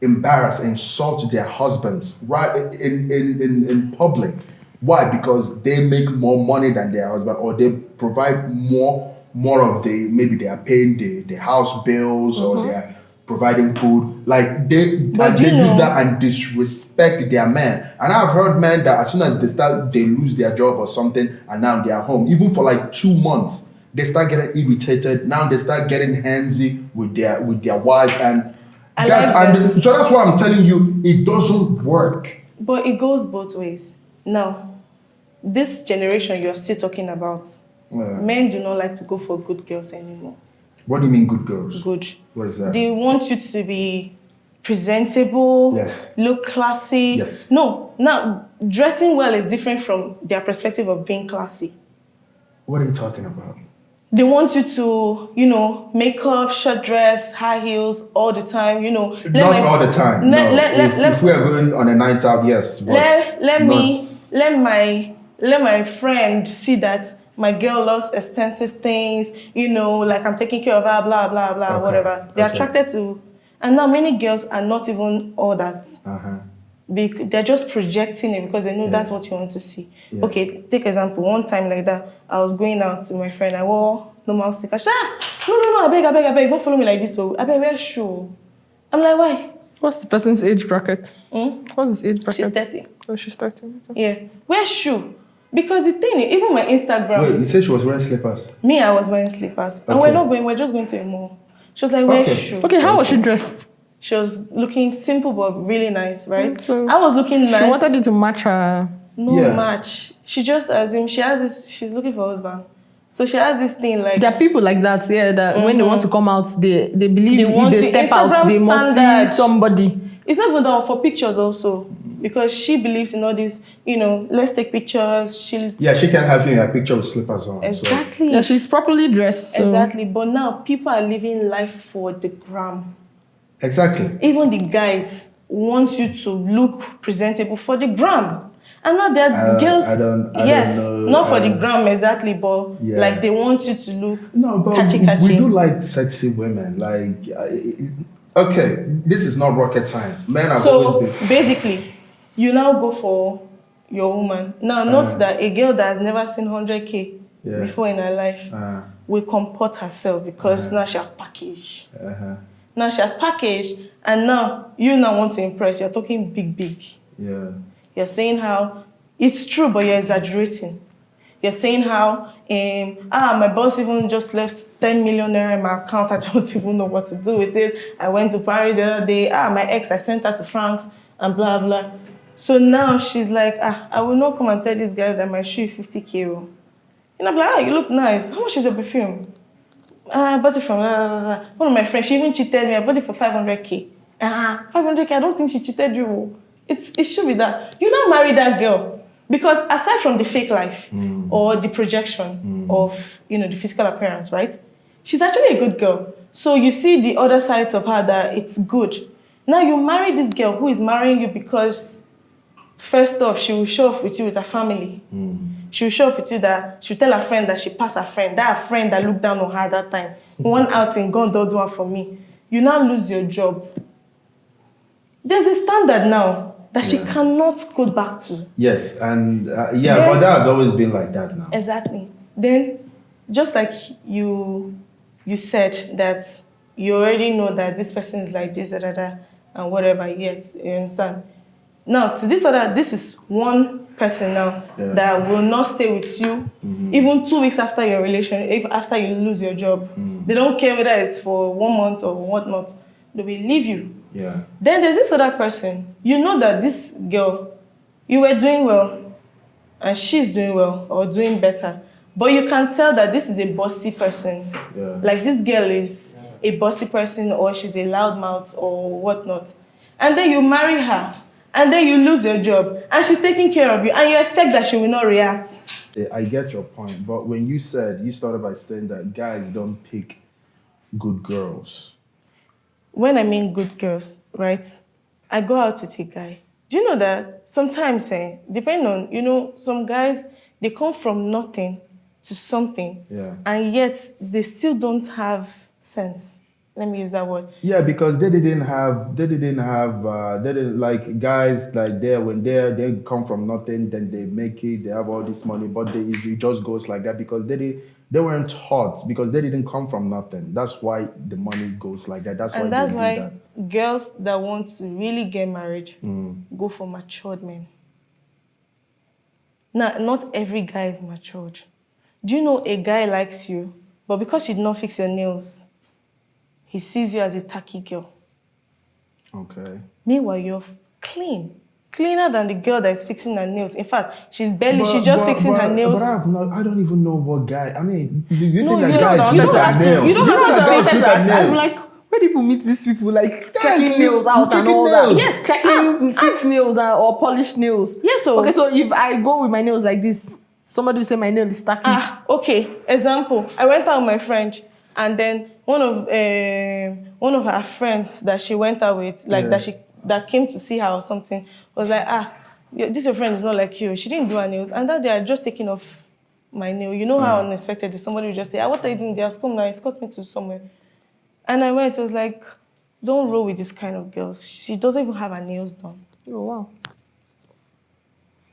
embarrass, insult their husbands right in public. Why? Because they make more money than their husband, or they provide more of maybe they are paying the house bills, or they are providing food. Like they use that and disrespect their man. And I've heard men that as soon as they lose their job or something, and now they are home, even for like 2 months, they start getting irritated. Now they start getting handsy with their wives, and I like this. so that's what I'm telling you. It doesn't work. But it goes both ways. Now, this generation you're still talking about, men do not like to go for good girls anymore. What do you mean, good girls? Good. What is that? They want you to be presentable, Yes. look classy. Yes. No, now dressing well is different from their perspective of being classy. What are you talking about? They want you to, makeup, short dress, high heels all the time, Not all the time. No. If we are going on a night out, yes. But let my friend see that my girl loves expensive things, like I'm taking care of her, blah, blah, blah, Okay. whatever. They're attracted to, and now many girls are not even all that. They're just projecting it because they know that's what you want to see. Yeah. Okay, take example. One time like that, I was going out to my friend. I wore normal sneakers. No, I beg, don't follow me like this. So I beg, wear shoe. I'm like, why? What's the person's age bracket? What's his age bracket? She's 30. Oh, she's 30. Yeah, wear shoe. Because the thing, even my Instagram. Wait, you said she was wearing slippers? Me, I was wearing slippers. And we're just going to a mall. She was like, wear shoe. Okay, how was she dressed? She was looking simple but really nice, right? So I was looking nice. She wanted you to match her. No match. She just assumed she's looking for a husband. So she has this thing like... There are people like that, that when they want to come out, they believe if they step Instagram out, they must see somebody. It's not even done for pictures also. Because she believes in all this, let's take pictures. She can have you in a picture with slippers on. Exactly. So. Yeah, she's properly dressed. So. Exactly. But now people are living life for the gram. Exactly. Even the guys want you to look presentable for the gram. And now there are girls. I don't know. Not for the gram exactly, but like they want you to look catchy. We do like sexy women. Like, okay, this is not rocket science. Men have always been. Basically, you now go for your woman. Now, note that a girl that has never seen 100K before in her life will comport herself because now she has packaged. Now she has packaged, and now you want to impress. You're talking big. Yeah. You're saying how it's true, but you're exaggerating. You're saying how my boss even just left 10 million naira in my account. I don't even know what to do with it. I went to Paris the other day. My ex, I sent her to France and blah blah. So now she's like, I will not come and tell this guy that my shoe is 50K. And I'm like, you look nice. How much is your perfume? I bought it from one of my friends. She even cheated me. I bought it for 500K. 500K. I don't think she cheated you. It should be that. You now marry that girl because aside from the fake life or the projection of the physical appearance, right? She's actually a good girl. So you see the other sides of her that it's good. Now you marry this girl who is marrying you because first off, she will show off with you with her family. She will show off with you that she will tell her friend that she passed her friend. That friend that looked down on her that time. One outing, God don't do one for me. You now lose your job. There's a standard now that she cannot go back to. Yes, and but that has always been like that now. Exactly. Then, just like you said that you already know that this person is like this, and whatever, yet, you understand? Now, this is one person now that will not stay with you even 2 weeks after your relation, after you lose your job. They don't care whether it's for 1 month or whatnot. They will leave you. Yeah. Then there's this other person. You know that this girl, you were doing well, and she's doing well or doing better. But you can tell that this is a bossy person. Yeah. Like this girl is a bossy person or she's a loudmouth or whatnot. And then you marry her. And then you lose your job. And she's taking care of you. And you expect that she will not react. I get your point. But when you started by saying that guys don't pick good girls. When I mean good girls, right? I go out with a guy. Do you know that sometimes, depending on, some guys, they come from nothing to something. Yeah. And yet they still don't have sense. Let me use that word. Yeah, because they didn't like guys like they come from nothing, then they make it, they have all this money, but it just goes like that because they weren't taught, because they didn't come from nothing. That's why the money goes like that. That's why girls that want to really get married go for matured men. Now, not every guy is matured. Do you know a guy likes you but because you did not fix your nails, he sees you as a tacky girl. Okay. Meanwhile, you're clean. Cleaner than the girl that is fixing her nails. In fact, she's just fixing her nails. But I don't even know what guy. I mean, you No, think you that don't guys know. look at nails? You don't have to guys say look that. at nails? I'm like, where do people meet these people? Like Guys, checking nails out and checking all nails. that. Yes, checking fixed nails or polished nails. Yes, so Okay, so if I go with my nails like this, somebody will say my nail is tacky. Okay. Example. I went out with my friend, and then one of her friends that she went out with, like that came to see her or something, was like, this your friend is not like you. She didn't do her nails, and that day I had just taken off my nail. You know how unexpected is. Somebody will just say, what are you doing there? Come now, escort me to somewhere. And I went. I was like, don't roll with this kind of girls. She doesn't even have her nails done. Oh wow.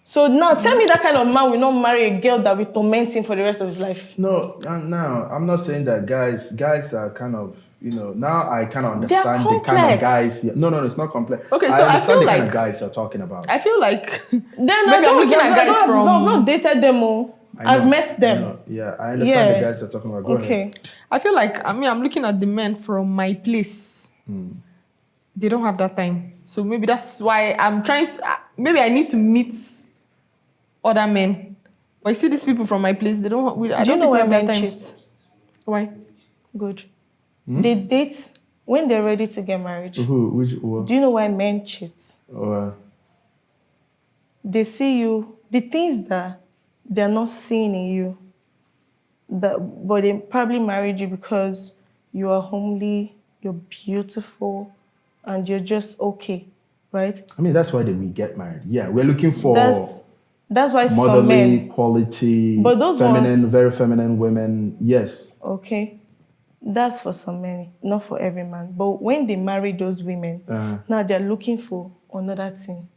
So now tell me that kind of man will not marry a girl that will torment him for the rest of his life. No, I'm not saying that guys are kind of, now I kind of understand the kind complex. of guys. No, it's not complex. Okay, so I I understand feel the kind like- of guys you're talking about. I feel like Then maybe I'm looking at guys from. I've not dated them all. I've met them. I understand Yeah. the guys you're talking about. Go ahead. I feel like I'm looking at the men from my place. They don't have that time, so maybe that's why I'm trying to. Maybe I need to meet other men. But you see, these people from my place, they don't. I Do you don't know think we why have that men time. cheat? Why? Good. They date when they're ready to get married. Who? Do you know why men cheat? Oh, They see you, the things that they're not seeing in you, but they probably married you because you are homely, you're beautiful, and you're just okay, right? I mean, that's why we get married. Yeah, we're looking for That's why some motherly, men, quality, But those feminine, ones- very feminine women. Yes. okay, that's for some men, not for every man. But when they marry those women, now they're looking for another thing.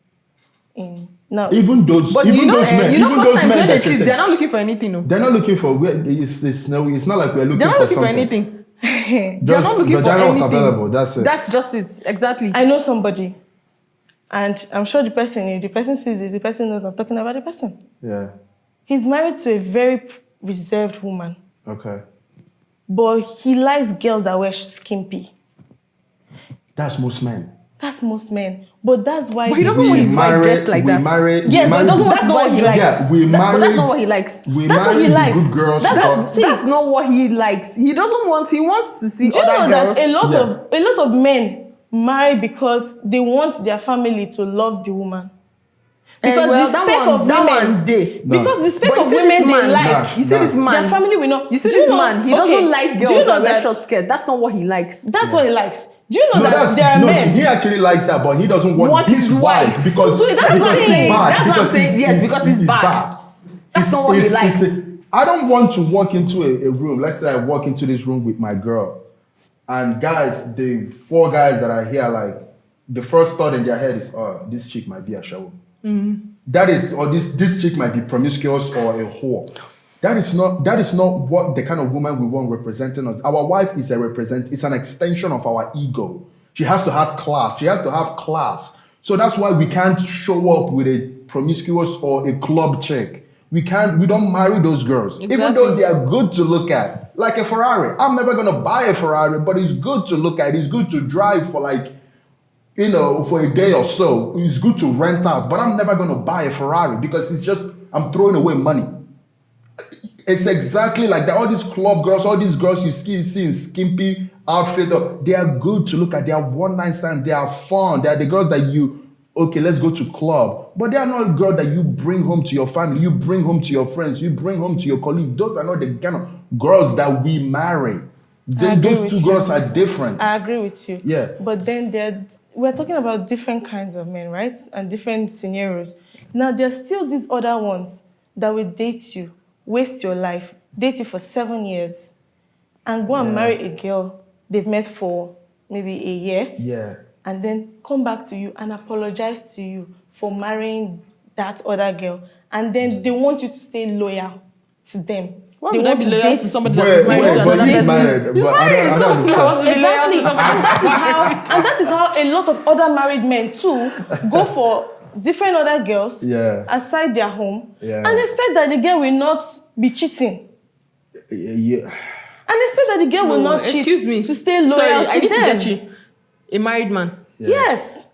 Even those, But even those men, even most those times men when that they you cheat, think- they're not looking for anything. No. They're not looking for. It's not like we're looking They're not for looking for something. anything. They're Just not looking for vagina was anything. available. That's it. That's just it. Exactly. I know somebody, and I'm sure the person, if the person sees this, the person knows I'm talking about the person. Yeah. He's married to a very reserved woman, Okay. but he likes girls that wear skimpy. That's most men. That's most men, but that's why But he doesn't want his wife dressed like that. Yes, but he doesn't want That's not what he likes. Yeah, But that's not what he likes. We That's what marry he the likes. good girls. That's not what he likes. He doesn't want. He wants to see Do you other know girls. that a lot of men marry because they want their family to love the woman? Because the spec of women, because the spec But you of see this women they man, like, You see this man. their family will not. You see Do this know- man. He okay, doesn't like do girls you know that wear that- short skirt. That's not what he likes. That's what he likes. Do you know that there are men? He actually likes that, but he doesn't want his wife because So that's what I'm he's saying. bad. That's what I'm Because saying. Yes, because he's bad. That's not what he likes. I don't want to walk into a room. Let's say I walk into this room with my girl, and guys, the 4 guys that are here, like the first thought in their head is, "Oh, this chick might be a show." That is, or this chick might be promiscuous or a whore. That is not what the kind of woman we want representing us. Our wife is it's an extension of our ego. She has to have class. She has to have class. So that's why we can't show up with a promiscuous or a club chick. We don't marry those girls. Even though they are good to look at. Like a Ferrari. I'm never gonna buy a Ferrari, but it's good to look at. It's good to drive for for a day or so. It's good to rent out, but I'm never gonna buy a Ferrari because I'm throwing away money. It's exactly like that. All these club girls, all these girls you see in skimpy outfit, they are good to look at. They are one night stand. They are fun. They are the girls that let's go to club. But they are not girls that you bring home to your family. You bring home to your friends. You bring home to your colleagues. Those are not the kind of girls that we marry. Those two girls are different. I agree with you. Yeah. But then we're talking about different kinds of men, right? And different scenarios. Now, there's still these other ones that will date you, waste your life, date you for 7 years, and go and marry a girl they've met for maybe a year. Yeah. And then come back to you and apologize to you for marrying that other girl. And then they want you to stay loyal to them. Why they would I want be to loyal date to somebody that is married to but another he's person? married. He's But married, so I want to be loyal Exactly. to somebody. And that is how a lot of other married men too go for different other girls aside their home and expect that the girl will not be cheating. Yeah. And expect that the girl will not cheat. Excuse me. To stay loyal Sorry, to I need them. to get you. A married man Yes.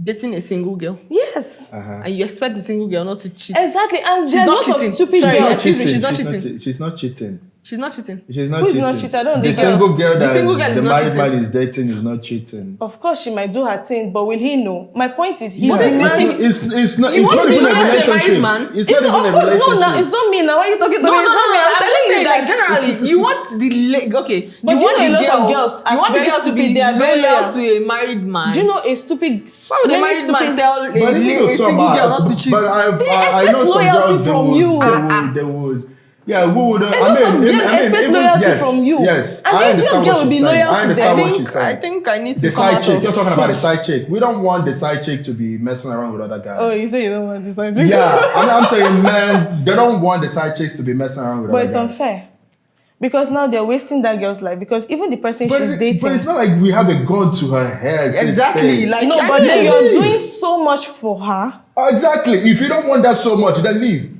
dating a single girl. Yes. And you expect the single girl not to cheat. Exactly. And She's there are not lots of cheating. stupid Sorry, girls. excuse me, she's not cheating. She's not cheating. She's not cheating. She's not Who's cheating. not cheating? I don't The know. single girl The that single girl is the not married cheating. man is dating is not cheating. Of course, she might do her thing, but will he know? My point is, he Yeah, demands. it's not. You It's want not to even be a married to a married relationship. man? It's It's not of even a course no. relationship. Now it's not me. Now why are you talking to No, me? no, It's no, not me. I'm I'm telling you saying that like generally, you want the okay. But you do you want know a the lot of girl, girls you are want the very girl to be stupid, they are very loyal loyal. to a married man. Do you know a stupid? Why would a many married man stupid- tell But even a though some single are- girl not to cheat? But I expect know some loyalty girls from they you. would. Yeah, who would? A lot of them expect loyalty from you. Yes, And I the understand girl what will be she's saying. loyal I to understand them. what she's saying. I think I need to The come side out chick. of. You're talking about the side chick. We don't want the side chick to be messing around with other guys. Oh, you say you don't want this. Yeah, I'm saying, man, they don't want the side chicks to be messing around with But other it's guys. unfair. Because now they're wasting that girl's life. Because even the person But she's dating. it's not like we have a gun to her head. saying, Exactly, "Hey." like no, I but mean, then you're leave. doing so much for her. Exactly. If you don't want that so much, then leave.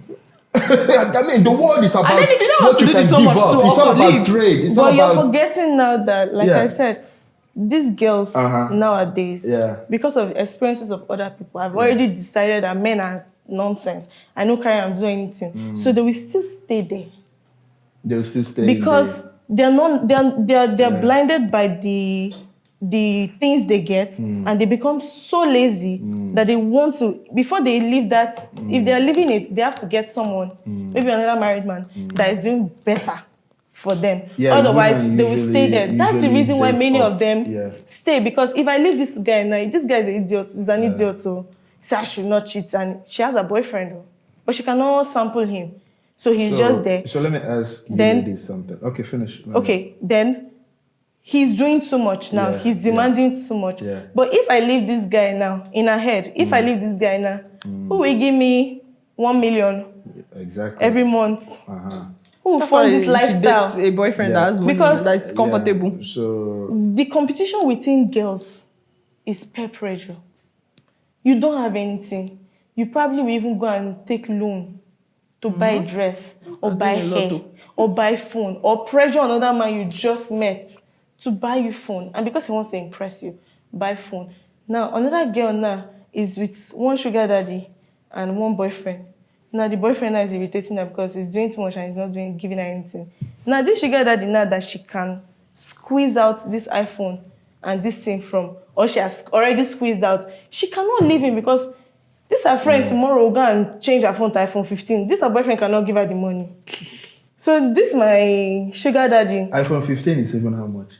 I mean, the world is about then if you don't what want to do can this so give much, up. so It's also not about leave. trade. It's But not you're about. forgetting now that, like Yeah. I said, these girls nowadays, Yeah. because of experiences of other people, I've already decided that men are nonsense. I know carry on doing anything. So they will still stay there. They'll still stay Because they're not they're blinded by the things they get, and they become so lazy that they want to, before they leave that, if they're leaving it, they have to get someone, maybe another married man that is doing better for them. Yeah, Otherwise women they will stay there. That's the usually reason why date many up. of them Yeah. stay, because if I leave this guy now, this guy is an idiot, he's an idiot, so he said I should not cheat, and she has a boyfriend, but she cannot sample him, so he's just there. So let me ask you Then- ladies something. Okay, finish. Okay, then he's doing too much now. Yeah, He's demanding too much. Yeah. But if I leave this guy now, in her head, if I leave this guy now, who will give me 1 million Exactly. every month? Uh-huh. Who will That's why fund this she lifestyle? dates a boyfriend Yeah. that has money, Because- that is comfortable. Yeah. So The competition within girls is peer pressure. You don't have anything. You probably will even go and take loan to buy a dress or I'm buy doing a lot hair too. or buy phone or pressure another man you just met to buy you phone. And because he wants to impress you, buy phone. Now, another girl now is with one sugar daddy and one boyfriend. Now, the boyfriend now is irritating her because he's doing too much and he's not giving her anything. Now, this sugar daddy now that she can squeeze out this iPhone and this thing from, or she has already squeezed out, she cannot leave him because this her friend tomorrow will go and change her phone to iPhone 15. This her boyfriend cannot give her the money. So this my sugar daddy. iPhone 15 is even how much?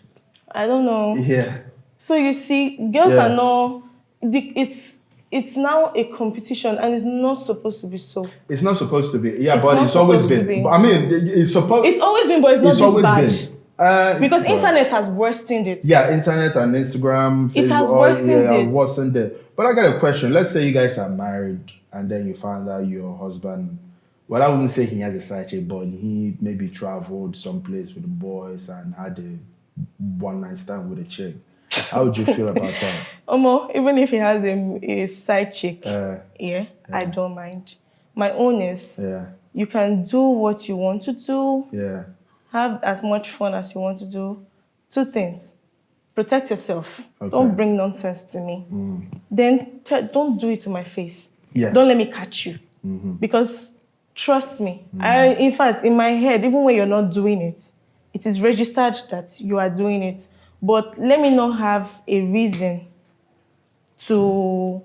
I don't know. Yeah. So you see, girls Yeah. are not. It's now a competition, and it's not supposed to be so. It's not supposed to be. Yeah, It's but not it's always supposed to been. be. I mean, it's supposed. It's always been, but it's not It's this always bad. been. Because but- internet has worsened it. Yeah, internet and Instagram. It has Facebook, worsened it. Worsened it. But I got a question. Let's say you guys are married and then you find out your husband, well, I wouldn't say he has a side chick, but he maybe traveled someplace with the boys and had a one-night stand with a chick. How would you feel about that? Omo, even if he has a side chick, Yeah, I don't mind. My own is, yeah, you can do what you want to do, yeah. have as much fun as you want to do. Two things. Protect yourself. Okay. Don't bring nonsense to me. Then don't do it to my face. Yeah. Don't let me catch you. Because trust me, in fact, in my head, even when you're not doing it, it is registered that you are doing it. But let me not have a reason to,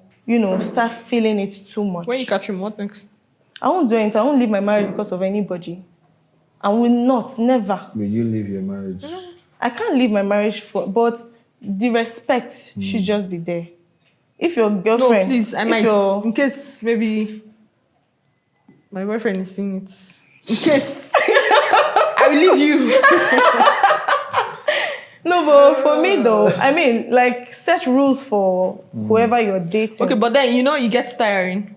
start feeling it too much. When you catch him, what next? I won't do it. I won't leave my marriage because of anybody. I will not, never. Will you leave your marriage? I can't leave my marriage but the respect should just be there. If your No, girlfriend, please, I if might, your- in case maybe my boyfriend is seeing it. In case I will leave you. No, but for me though, I mean, like set rules for whoever you're dating. Okay, but then it gets tiring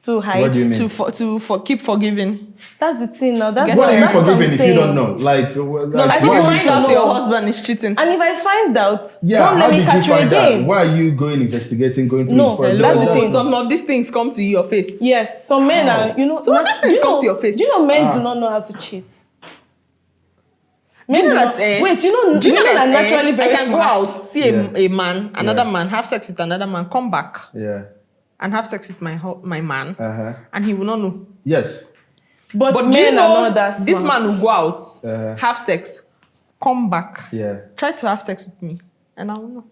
to hide. What do you mean? to keep forgiving. That's the thing now. That's Guess What are you that's what I'm forgiving if you saying. don't know? Like, No, like if why you are find out know? your husband is cheating. And if I find out, Yeah, don't how let me did you catch you find again. out? Why are you going investigating, going through No, this that's the thing. Some of these things come to your face. Yes, some men are, So what do these things come to your face? Do you know men do not know how to cheat? Do you know that? Wait, you know, do you know women that are naturally very I can smart. go out, see a man, another Yeah. man, have sex with another man, come back Yeah. and have sex with my man, Uh-huh. and he will not know. Yes. But But men do you know are not that smart. this man will go out, Uh-huh. have sex, come back, Yeah. try to have sex with me, and I will know.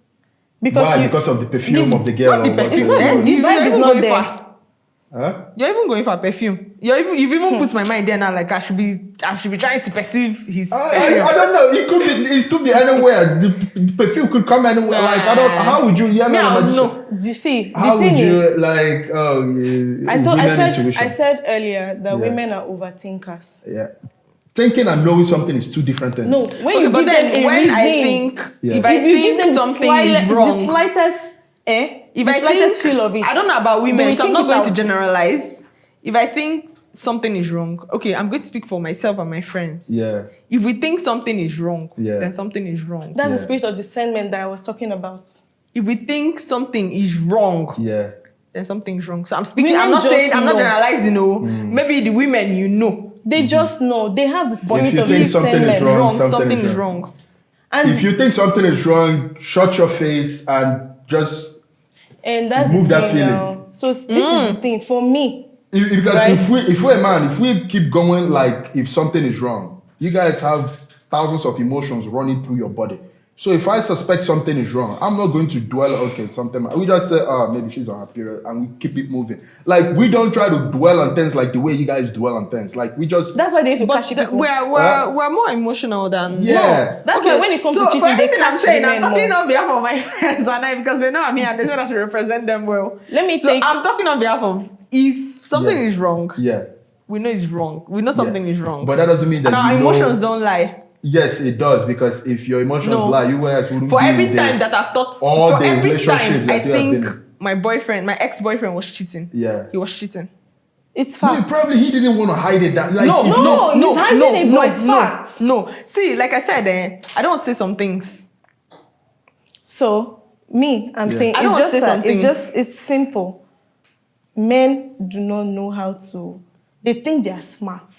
Because Why? you- Because of the perfume of the girl. Not the or what? perfume. not Eh? the You're vibe is even not going there. far. Huh? You're even going for perfume. You've even put my mind there now. Like I should be trying to perceive his perfume. I don't know. It could be anywhere. The perfume could come anywhere. Like I don't. How would you? Yeah, Me, I no, don't know. Do you see? How The thing would you is, like? Oh, yeah, I said earlier that Yeah. women are overthinkers. Yeah. Thinking and knowing something is two different things. No, when Okay, you but give then them a when reason, I think Yeah. if I if you give think them something is wrong, the slightest, if the I slightest think, feel of it, I don't know about they women, will so I'm think not it going to out. generalize. If I think something is wrong, okay, I'm going to speak for myself and my friends. Yeah. If we think something is wrong, Yeah. then something is wrong. That's the Yeah. spirit of discernment that I was talking about. If we think something is wrong, Yeah. then something's wrong. So I'm speaking. Women I'm not just saying. I'm not know. generalizing. No, maybe the women you know They just know. They have the spirit you of think something is discernment. wrong, something is wrong. And, If you think something is wrong, shut your face and just. and that's Remove the that thing feeling. now. So this is the thing for me. Because Right. if we're a man, if we keep going like if something is wrong, you guys have thousands of emotions running through your body. So if I suspect something is wrong, I'm not going to dwell. Okay, something. We just say, oh, maybe she's on her period, and we keep it moving. Like we don't try to dwell on things like the way you guys dwell on things. Like we just. That's why they used to But catch people. we're more emotional than Yeah. That's why when it comes so to for cheating, they everything I'm catch saying, I'm women talking more. on behalf of my friends and I because they know I'm here and they said I should represent them well. Let me so take- I'm talking on behalf of if something Yeah. is wrong, Yeah. we know it's wrong. We know something Yeah. is wrong. But that doesn't mean that and our you know- emotions don't lie. Yes, it does, because if your emotions No. lie, you guys wouldn't For be every in time the- that I've thought, all for the every relationships time that I you have think been my ex-boyfriend was cheating. Yeah. He was cheating. It's Maybe fact. probably he didn't want to hide it. That like No, if no, you- he's hiding it, but it's fact. no. See, like I said, I don't say some things. So me, I'm Yeah. saying I don't it's want to just say some things. it's simple. Men do not know how to. They think they are smart.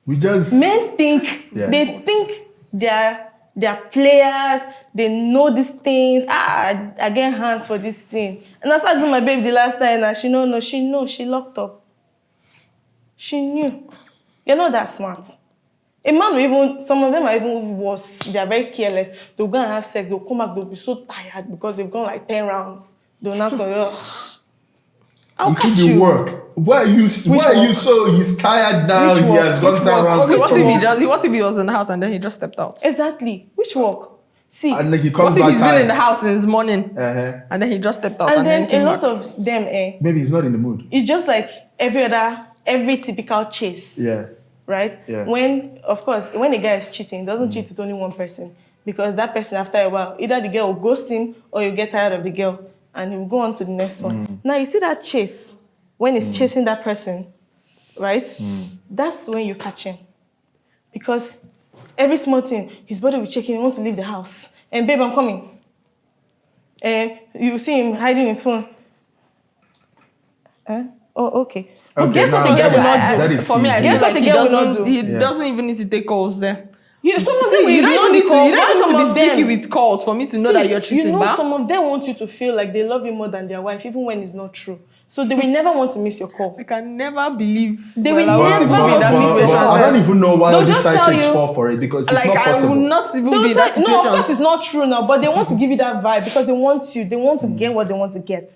we just Men think Yeah. they think they're players. They know these things. I get hands for this thing. And I started with my baby the last time, and she no, she locked up. She knew. You're not that smart. A man will even, some of them are even worse. They are very careless. They'll go and have sex. They'll come back. They'll be so tired because they've gone like 10 rounds. They'll not go. I'll it could catch be you. work. Why are you so he's tired now? Which He work? has gone Which down work? around. Okay, what work? if he was in the house and then he just stepped out? Exactly. Which work? See, And then he What comes if back he's been tired. in the house since morning Uh-huh. and then he just stepped out and and, then came a lot back? of them, Maybe he's not in the mood. it's just like every typical chase. Yeah. Right? Yeah. When, of course, when a guy is cheating, he doesn't cheat with only one person. Because that person, after a while, either the girl will ghost him or you get tired of the girl and he will go on to the next one. Now, you see that chase, when he's chasing that person, right? That's when you catch him. Because every small thing, his body will check in, he wants to leave the house. And babe, I'm coming. And you see him hiding his phone. Oh, okay. But guess what now the girl will that not do? is For me, I easy. feel Guess what like the girl will not do? he Yeah. doesn't even need to take calls there. Some of See, them will you ignore don't the need to, call. you don't Why need some to of be them- sticky with calls for me to know that you're cheating, You know, ba? some of them want you to feel like they love you more than their wife, even when it's not true. So they will never want to miss your call. I can never believe. They well, will I won't never even be in that want to situation. miss I don't even know why They'll these just side tell chicks you- fall for it, because it's Like not I possible. will not even They'll be in that tell- situation. no, of course it's not true now, but they want to give you that vibe because they want you. They want to get what they want to get.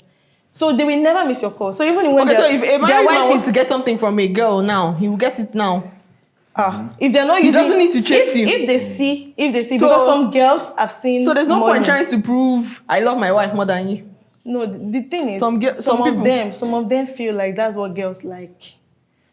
So they will never miss your call. So even when Okay, so their- if a their married man wife wants is to get something from a girl now, he will get it now. if they're not He using, doesn't need to chase if, you. If they see, So- because some girls have seen. So there's no money. point trying to prove I love my wife more than you. No, the thing is, Some some of them feel like that's what girls like.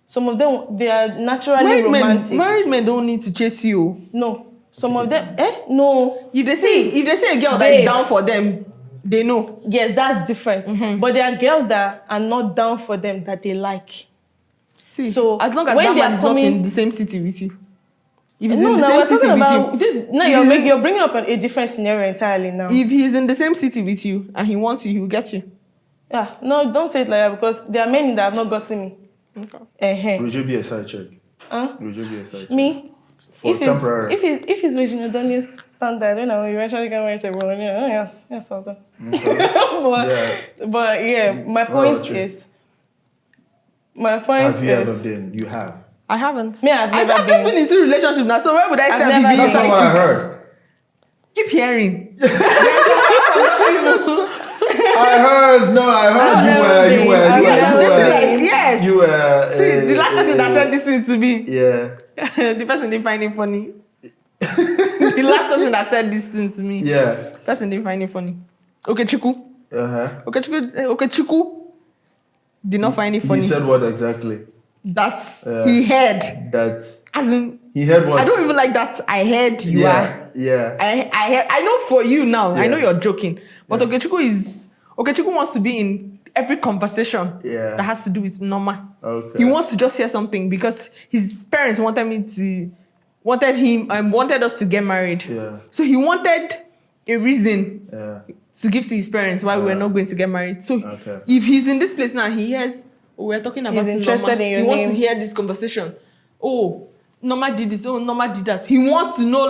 Some of them, they are naturally romantic. Married men don't need to chase you. No, some of them, no. If they say a girl that babe. is down for them, they know. Yes, that's different. But there are girls that are not down for them that they like. See, So, as long as when that they man are is not coming- in the same city with you. If he's No, in the now same we're city talking with about you. this. Now you're bringing up a different scenario entirely now. If he's in the same city with you and he wants you, he will get you. Yeah, no, don't say it like that because there are many that have not gotten me. Okay. Would you be a side chick? Huh? Would you be a side chick? Me, For temporary. If it's Regina Daniel's standard, when I eventually get married to everyone, yes, something. But my point is. Have you ever been? You have. I haven't. Me, I've never I've just been into a relationship now, so where would I start? never That's not what I heard. Keep hearing. I heard you were. Yes. You were. See, the last person that said this thing to me, Yeah. the person didn't find it funny. The last person that said this thing to me, Yeah. the person didn't find it funny. Okay, Chiku. Okay, Chiku did not find it funny. He said what exactly? That he heard. That. As in, he heard what? I don't even like that. I heard you are. Yeah. I know for you now. Yeah. I know you're joking, but Okechukwu wants to be in every conversation that has to do with Norma. Okay. He wants to just hear something because his parents wanted us to get married. Yeah. So he wanted a reason to give to his parents why we were not going to get married. So Okay. if he's in this place now, he hears we're talking about He's interested Norma. in your He wants to name. hear this conversation. Oh, Norma did this. Oh, Norma did that. He wants to know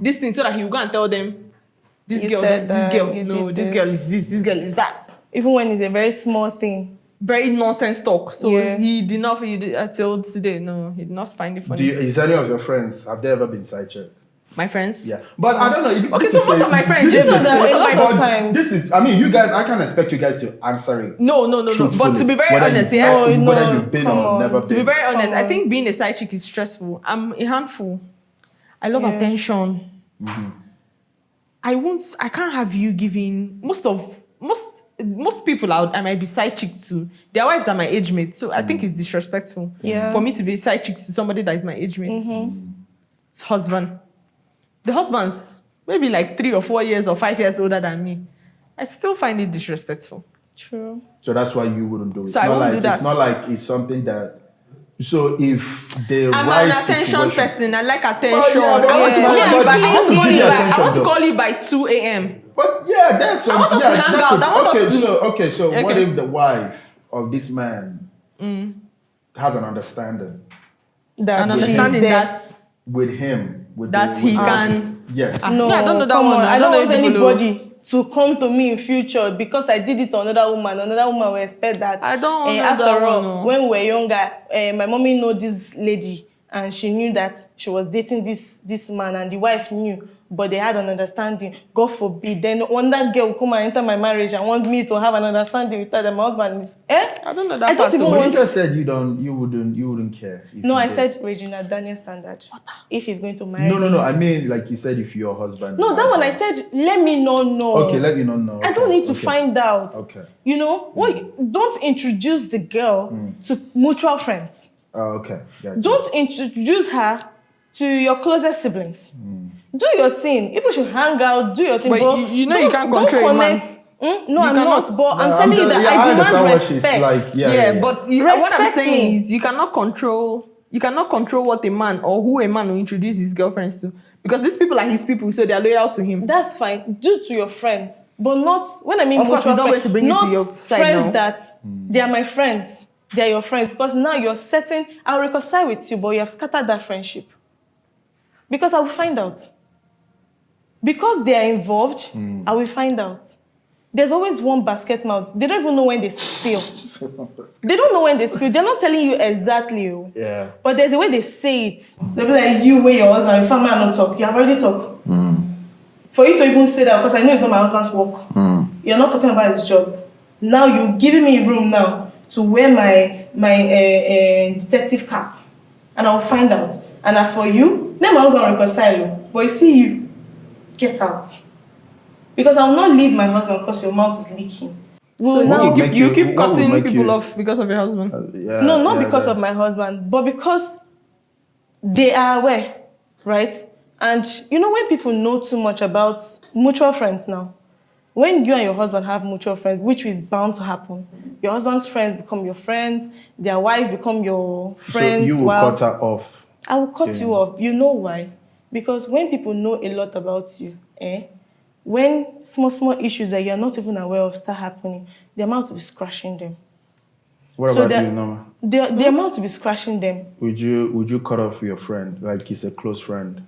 this thing so that he will go and tell them. This You girl, said this that, girl, you no, did this this. girl is this girl is that. Even when it's a very small thing. Very nonsense talk. So Yeah. he did not. Until today, no, he did not find it funny. Is any of your friends, have they ever been side checked? My friends. Yeah, but I don't know. Okay, so most of my friends, a lot of time. This is. I mean, you guys. I can't expect you guys to answer it. No. But to be very honest, whether No, you've been come or on. never to been. be very honest, Come I think being a side chick is stressful. I'm a handful. I love attention. I can't have you giving most people I might be side chick to. Their wives are my age mates, so I think it's disrespectful for me to be side chick to somebody that is my age mate. It's husband. The husband's maybe like 3 or 4 years or 5 years older than me. I still find it disrespectful. True. So that's why you wouldn't do it. So I won't do that. It's not like it's something that. So if the I'm right an attention situation- person. I like attention. Well, yeah, I want to but- call you but by. I want to you call give you me by. I attention want to though. call you by 2 a.m. But yeah, that's some. I want us to hang out. I want us to- So what Okay. if the wife of this man has an understanding That An he's understanding there. that with him? he can. Yes. No, I don't know that come one. on. I don't know want if people know. anybody to come to me in future because I did it to another woman. Another woman will expect that. I don't know After that all, one, no. when we were younger, my mommy know this lady and she knew that she was dating this man and the wife knew, but they had an understanding. God forbid. Then when that girl will come and enter my marriage and want me to have an understanding with her that my husband is. I don't know that I don't part. even though. But want- you just said you wouldn't care. if No, you I did. said Regina Daniel standard. If he's going to marry No. me. I mean, like you said, if your husband. No, that one I said, let me not know. Okay, let me not know. I don't need to Okay. find out. Okay. You know, don't introduce the girl to mutual friends. Oh, okay. Gotcha. Don't introduce her to your closest siblings. Do your thing. People should hang out, do your thing. But you know you can't control a man. No, I'm not. cannot. But I'm No, telling you just- that yeah, I understand demand what she's respect. like. Yeah. But what I'm Respect saying me. is you cannot control what a man or who a man will introduce his girlfriends to, because these people are his people, so they are loyal to him. That's fine. Do to your friends, but not when I mean Of course, mutual it's not going to bring you to not your side friends now. that they are my friends. They are your friends because now you're setting. I'll reconcile with you, but you have scattered that friendship because I will find out. Because they are involved, I will find out. There's always one basket mouth. They don't even know when they spill. They don't know when they spill. They're not telling you exactly. Oh. Yeah. But there's a way they say it. They'll be like, you, where your husband, if a man not talk, you have already talked. For you to even say that, because I know it's not my husband's work. You're not talking about his job. Now you're giving me room now to wear my detective cap. And I'll find out. And as for you, let my husband reconcile. But you see you, get out. Because I will not leave my husband because your mouth is leaking. So now, you keep what would cutting make people you- off because of your husband. no, not because of my husband, but because they are aware, right? And you know, when people know too much about mutual friends now, when you and your husband have mutual friends, which is bound to happen, your husband's friends become your friends, their wives become your friends. So you will cut her off. I will cut you off. You know why? Because when people know a lot about you, when small issues that you're not even aware of start happening, their mouth will be scratching them. What So about you, Norma? the amount to be scratching them. Would you cut off your friend like he's a close friend?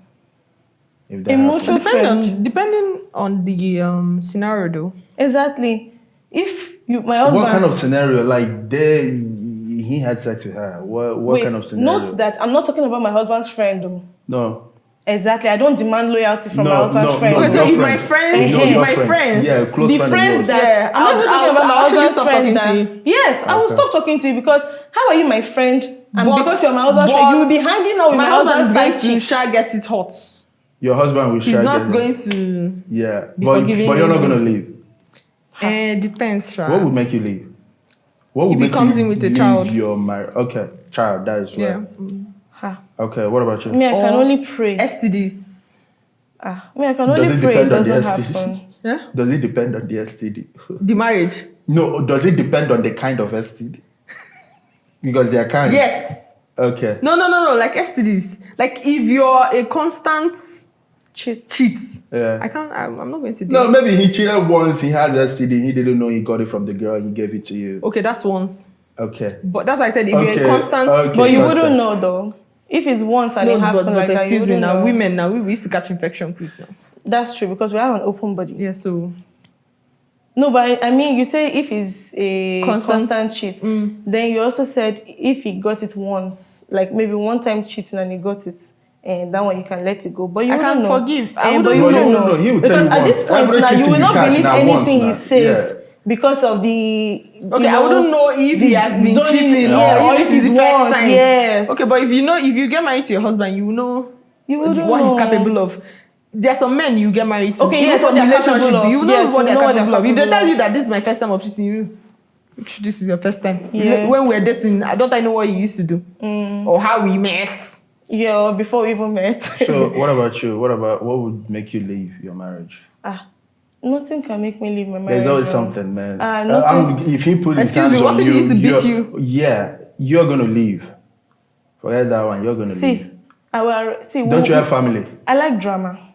If that A happens? mutual friend. Depending on the scenario though. Exactly. If you, my husband. What kind of scenario? Like he had sex with her. What Wait, kind of scenario? note that I'm not talking about my husband's friend though. No. Exactly. I don't demand loyalty from my husband's friend. Okay, so your if my friend, No, if your my friends, yeah, close The friend friends of yours. that Yeah, I'm not even talking about my I'll actually husband's stop friend. talking to That, yes, I will Okay. stop talking to you because how are you my friend? And But- because you're my husband's friend, but you will be hanging out with my husband husband's is side going to chick. try get it hot. Your husband will He's share not them. going to. Yeah, be but forgiving you're not easily. gonna leave. Depends, Sha. What would make you leave? What would If he make comes you in with a leave child. your marriage? Okay, child. That is Yeah. right. Ha. Okay, what about you? Me, I can Or only pray. STDs. Me, I can Does only it pray it depend on the doesn't STD? happen. Yeah. Does it depend on the STD? The marriage. No, does it depend on the kind of STD? Because there are kinds. Yes. Okay. No. Like STDs. Like if you're a constant Cheat. cheat, Yeah. I'm not going to do No, it. maybe he cheated once. He has STD. He didn't know he got it from the girl. He gave it to you. Okay, that's once. Okay. But that's why I said if Okay, you're a constant. okay. But you Constant. wouldn't know though. If it's once and No, it happened but like that, you excuse me wouldn't now. know. Women now we used to catch infection quick now. That's true because we have an open body. Yeah, so No, but I mean, you say if it's a Constant. constant cheat, then you also said if he got it once, like maybe one time cheating and he got it, and that one you can let it go. But you I wouldn't can know. forgive. I But wouldn't you know. wouldn't No, know. he will tell Because you at this once. point Every now, you cheating will you not catch believe now anything once he now. says Yeah. because of the. okay, I wouldn't know if he has been cheating or if it's it's the first once. time. Yes. Okay, but if you get married to your husband, you know You wouldn't what he's know. capable of. There are some men you get married to. Okay, even yes, from what they're relationship, capable of. you know Yes, what you they're know what they're capable of. If they capable tell you of. that this is my first time of cheating, you this is your first time. Yeah. When we're dating, I don't know what you used to do or how we met. Yeah, or before we even met. So, what about you? What would make you leave your marriage? Nothing can make me leave my marriage. There's always oh. something, man. Nothing. If he put his Excuse hands me, what on if he used to beat you're- you? Yeah, you're gonna leave. Forget that one. You're gonna leave. See, I will see. Don't you have family? I like drama.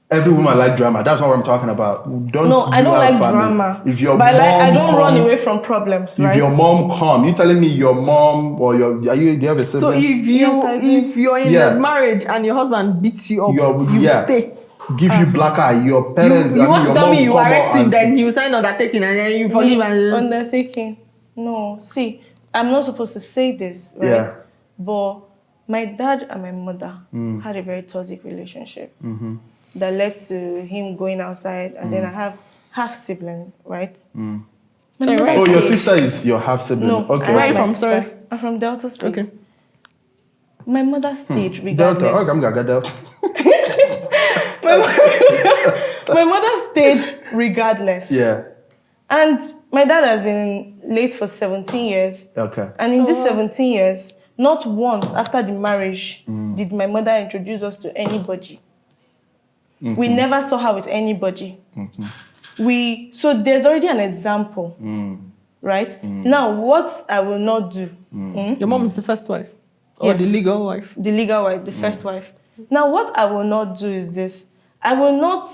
Every woman like drama. That's not what I'm talking about. No, I you don't have like family? drama. If your but I mom don't run come- away from problems, If right? your mom come, you telling me your mom or do you have a sibling? So Yes, I do. if you're in Yeah. a marriage and your husband beats you up, Your- you yeah. stay. give you black eye, your parents. You want to your tell mom me you come out arrest him, and- then he will sign undertaking and then you forgive and Undertaking. No, see, I'm not supposed to say this, right? Yeah. But my dad and my mother had a very toxic relationship that led to him going outside, and then I have half sibling, right? My Sorry, mother right? Oh, your stayed- sister is your half sibling. No, Okay. I have Where are you my from? sister. Sorry. I'm from Delta State. Okay. My mother stayed Delta. regardless. Oh, I'm gonna Delta. My mother stayed regardless. Yeah. And my dad has been late for 17 years. Okay. And in these 17 years, not once after the marriage did my mother introduce us to anybody. We never saw her with anybody. So there's already an example, right? Now, what I will not do, your mom is the first wife. Or the Yes. legal wife. the legal wife, the first wife. Now, what I will not do is this. I will not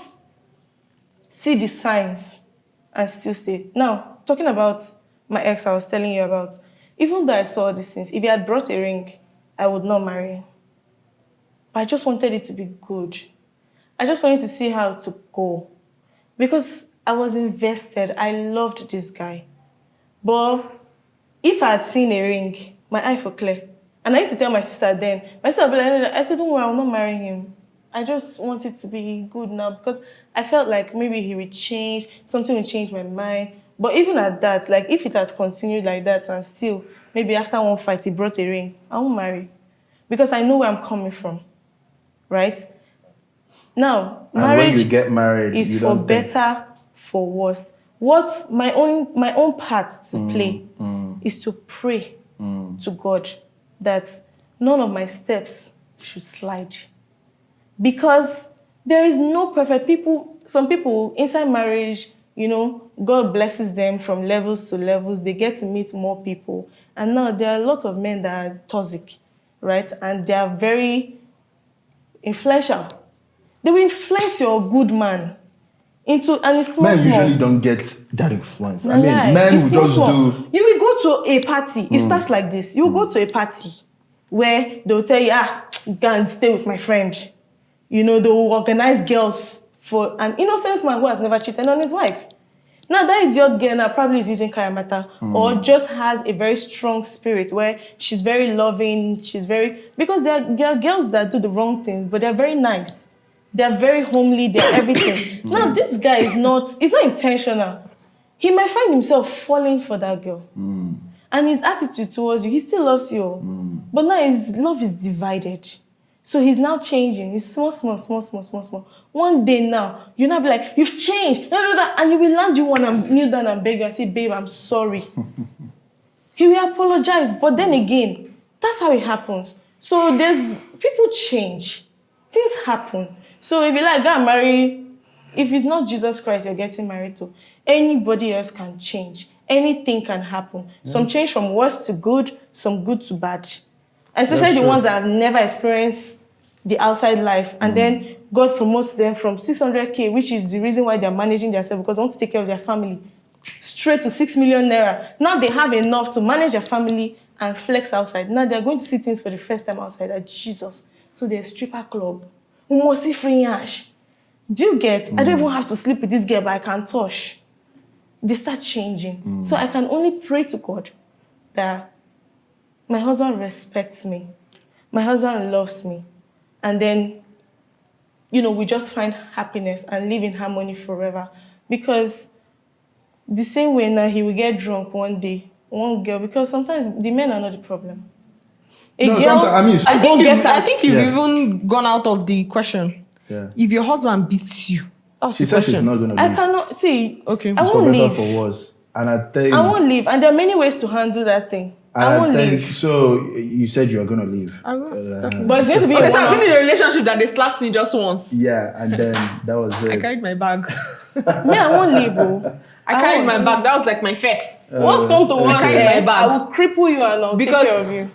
see the signs and still stay. Now, talking about my ex I was telling you about, even though I saw all these things, if he had brought a ring, I would not marry him. But I just wanted it to be good. I just wanted to see how to go. Because I was invested. I loved this guy. But if I had seen a ring, my eye for clear. And I used to tell my sister then, my sister would be like, I said, don't worry, I will not marry him. I just want it to be good now because I felt like maybe he would change, something would change my mind. But even at that, like if it had continued like that and still, maybe after one fight he brought a ring, I won't marry. Because I know where I'm coming from, right? Now, And marriage when you get married, is you for don't think- better, for worse. What my own part to play is to pray to God that none of my steps should slide. Because there is no perfect people. Some people inside marriage, God blesses them from levels to levels. They get to meet more people. And now there are a lot of men that are toxic, right? And they are very influential. They will influence your good man and it's small, Men small. usually don't get that influence. No I mean, lie. men It's will small, just small. do. You will go to a party. It starts like this. You will go to a party where they'll tell you, go and stay with my friend. You know, they'll organize girls for an innocent man who has never cheated on his wife. Now, that idiot girl now probably is using Kayamata or just has a very strong spirit where she's very loving, because there are girls that do the wrong things, but they're very nice. They're very homely, they're everything. Now, this guy it's not intentional. He might find himself falling for that girl. And his attitude towards you, he still loves you. But now his love is divided. So he's now changing. He's small. One day now, you'll not be like, you've changed. And he will land you one and kneel down and beg you and say, babe, I'm sorry. He will apologize. But then again, that's how it happens. So people change. Things happen. So if you like, go and marry, if it's not Jesus Christ you're getting married to, anybody else can change. Anything can happen. Some change from worse to good, some good to bad. Especially the ones that have never experienced the outside life. And then God promotes them from 600K, which is the reason why they're managing themselves, because they want to take care of their family, straight to 6 million naira. Now they have enough to manage their family and flex outside. Now they're going to see things for the first time outside at Jesus. So there's a stripper club. We must see free ash. Do you get? I don't even have to sleep with this girl, but I can touch. They start changing. So I can only pray to God that my husband respects me. My husband loves me. And then, we just find happiness and live in harmony forever. Because the same way now, he will get drunk one day, one girl, because sometimes the men are not the problem. I think you've even gone out of the question. Yeah. If your husband beats you, that's She the said question. she's not going to leave. I cannot, see, Okay. I won't leave. For worse. And I think... I won't leave. And there are many ways to handle that thing. I won't leave. So you said you were going to leave. I will. But it's going to be Okay, so I've been in a relationship that they slapped me just once. Yeah, and then that was it. I carried my bag. Me, I won't leave. I carried my bag. That was like my first. Once come to work, I carried my bag. I will cripple you and I'll take care of you.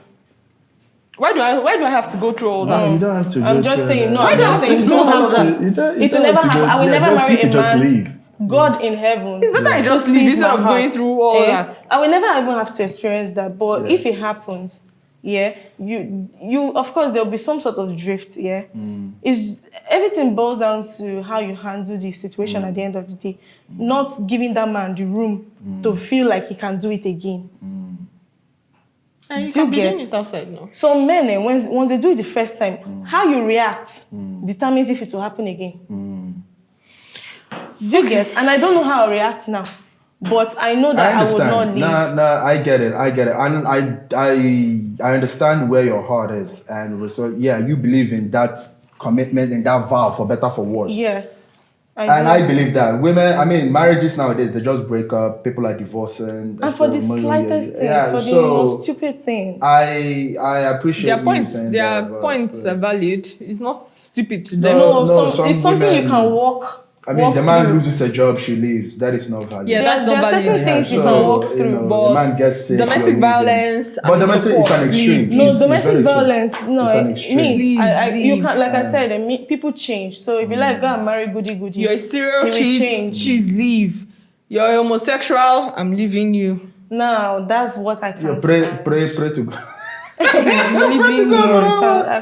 Why do I have to go through all that? No, you don't have to. I'm just saying, Why do I have to do all of that? It will never happen. I will never marry a man. God in heaven. It's better I just leave instead of going through all that. I will never even have to experience that. But if it happens, you of course there will be some sort of drift. It's everything boils down to how you handle the situation at the end of the day, not giving that man the room to feel like he can do it again. And you can be doing it outside now. Some men, once they do it the first time, how you react determines if it will happen again. Do you get? And I don't know how I react now, but I know that I would not leave. No, I get it. And I understand where your heart is, and so you believe in that commitment and that vow for better for worse. Yes. I believe that women, marriages nowadays, they just break up, people are divorcing. And for the slightest things, for the most stupid things. I appreciate their points are valid. It's not stupid to them. It's something you can walk. The man loses a job, she leaves. That is not valid. Yeah, that's not valid. There are certain things you can walk through. But the man gets sick, domestic violence, but domestic is an extreme. No, domestic violence. No, me. You can't. Like I said, people change. So if you like, go and marry goody. You're a serial cheat. Please leave. You're a homosexual. I'm leaving you. No, that's what I can't. Pray to God. I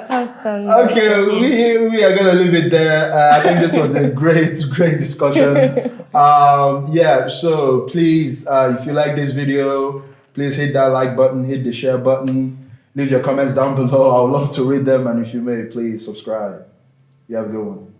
can't stand that. Okay, we are gonna leave it there. I think this was a great discussion. So please, if you like this video, please hit that like button, hit the share button, leave your comments down below. I would love to read them, and if you may, please subscribe. You have a good one.